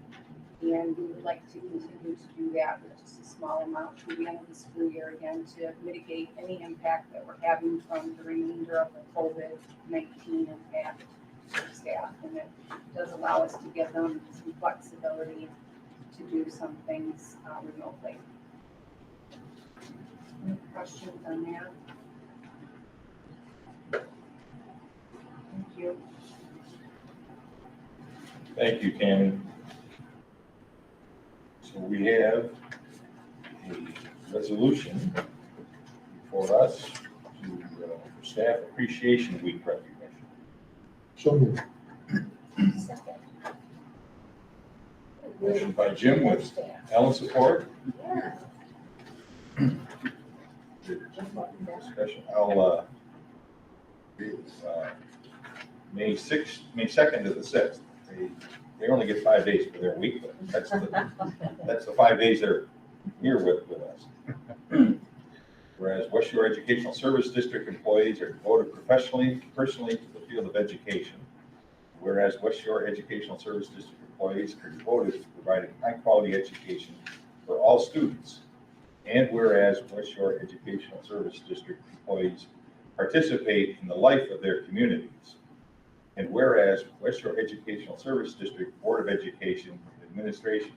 And we would like to continue to do that with just a small amount through the end of the school year, again, to mitigate any impact that we're having from the remainder of the COVID-19 impact for staff. And it does allow us to give them some flexibility to do some things remotely. Any questions on that? Thank you. Thank you, Tammy. So we have a resolution for us to, for Staff Appreciation Week recognition. So moved. Second. Motion by Jim with Ellen support. Discussion, I'll, May 6th, May 2nd to the 6th. They only get 5 days for their week, but that's the 5 days they're here with us. Whereas West Shore Educational Service District employees are devoted personally to the field of education. Whereas West Shore Educational Service District employees are devoted to providing high-quality education for all students. And whereas West Shore Educational Service District employees participate in the life of their communities. And whereas West Shore Educational Service District Board of Education Administration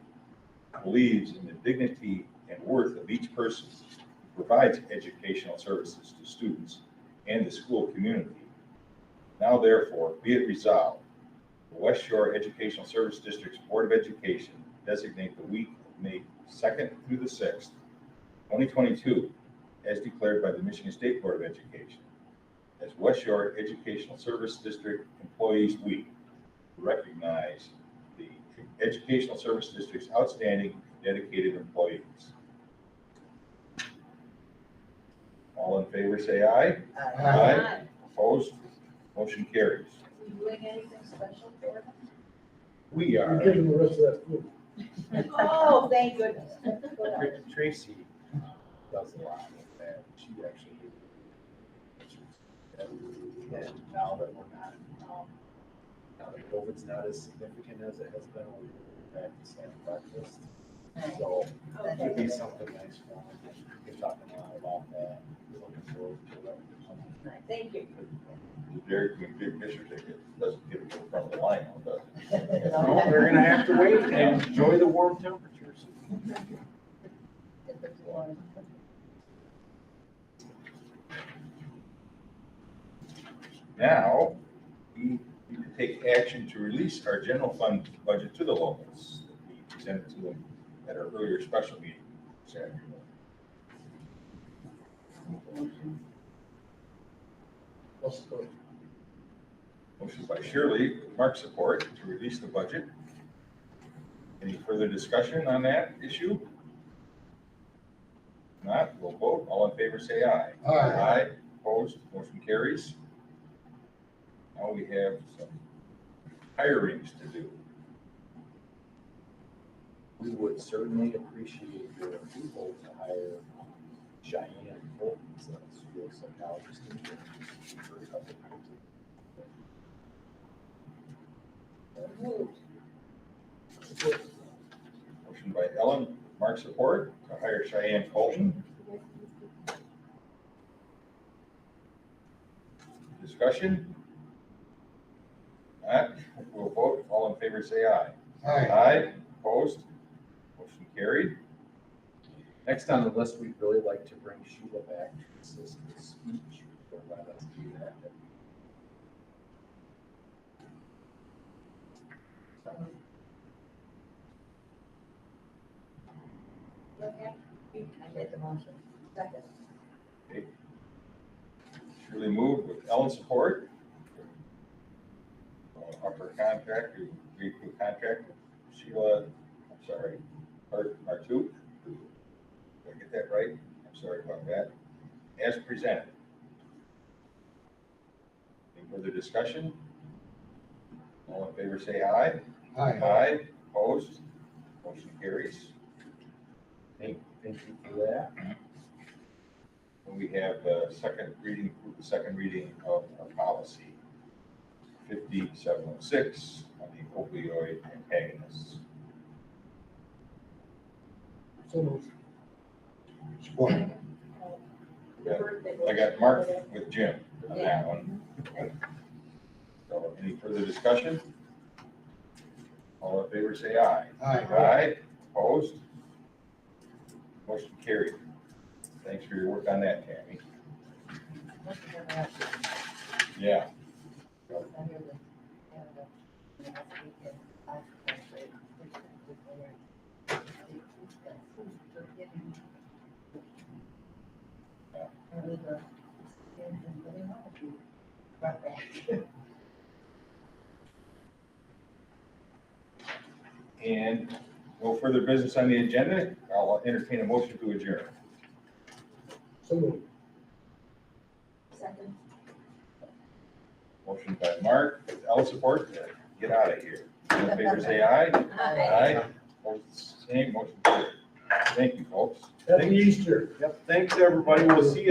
believes in the dignity and worth of each person who provides educational services to students and the school community. Now therefore, be it resolved, the West Shore Educational Service District's Board of Education designate the week of May 2nd through the 6th, 2022, as declared by the Michigan State Board of Education, as West Shore Educational Service District Employees Week, to recognize the Educational Service District's outstanding, dedicated employees. All in favor, say aye. Aye. Opposed? Motion carries. Are you doing anything special for them? We You're are, giving the rest of that food. Oh, thank goodness. Tracy does a lot with that. She actually. And now that we're not, now that COVID's not as significant as it has been, we're practicing breakfast. So it'd be something nice for them. We're talking a lot about that. We're looking forward to it. Thank you. Derek, when big picture ticket doesn't get to the front of the line, does it? No, they're gonna have to wait and enjoy the warm temperatures. Now, we need to take action to release our general fund budget to the locals that we presented to them at our earlier special meeting this afternoon. I'll support. Motion by Shirley, with Mark support, to release the budget. Any further discussion on that issue? Not, we'll vote. All in favor, say aye. Aye. Opposed, motion carries. Now we have some hirings to do. We would certainly appreciate your approval to hire Cheyenne Fulton as a school psychologist. For a couple of Moved. Motion by Ellen, Mark support, to hire Cheyenne Colton. Discussion? Not, we'll vote. All in favor, say aye. Aye. Opposed? Motion carried. Next on the list, we'd really like to bring Sheila back to assist with speech. So let us do that. Okay. I made the motion. Second. Shirley moved with Ellen support. Upper contract, we agreed to a contract with Sheila, I'm sorry, Martu. Did I get that right? I'm sorry about that. As presented. Any further discussion? All in favor, say aye. Aye. Opposed? Motion carries. Thank you for that. And we have the second reading of our policy. 5706 on the opioid antagonists. So moved. Support. I got Mark with Jim on that one. So any further discussion? All in favor, say aye. Aye, opposed? Motion carried. Thanks for your work on that, Tammy. Yeah. And no further business on the agenda. I'll entertain a motion to adjourn. So moved. Second. Motion by Mark, with L support, to get out of here. All in favor, say aye. Aye. Opposed, same, motion carried. Thank you, folks. Happy Easter. Yep, thanks, everybody. We'll see you.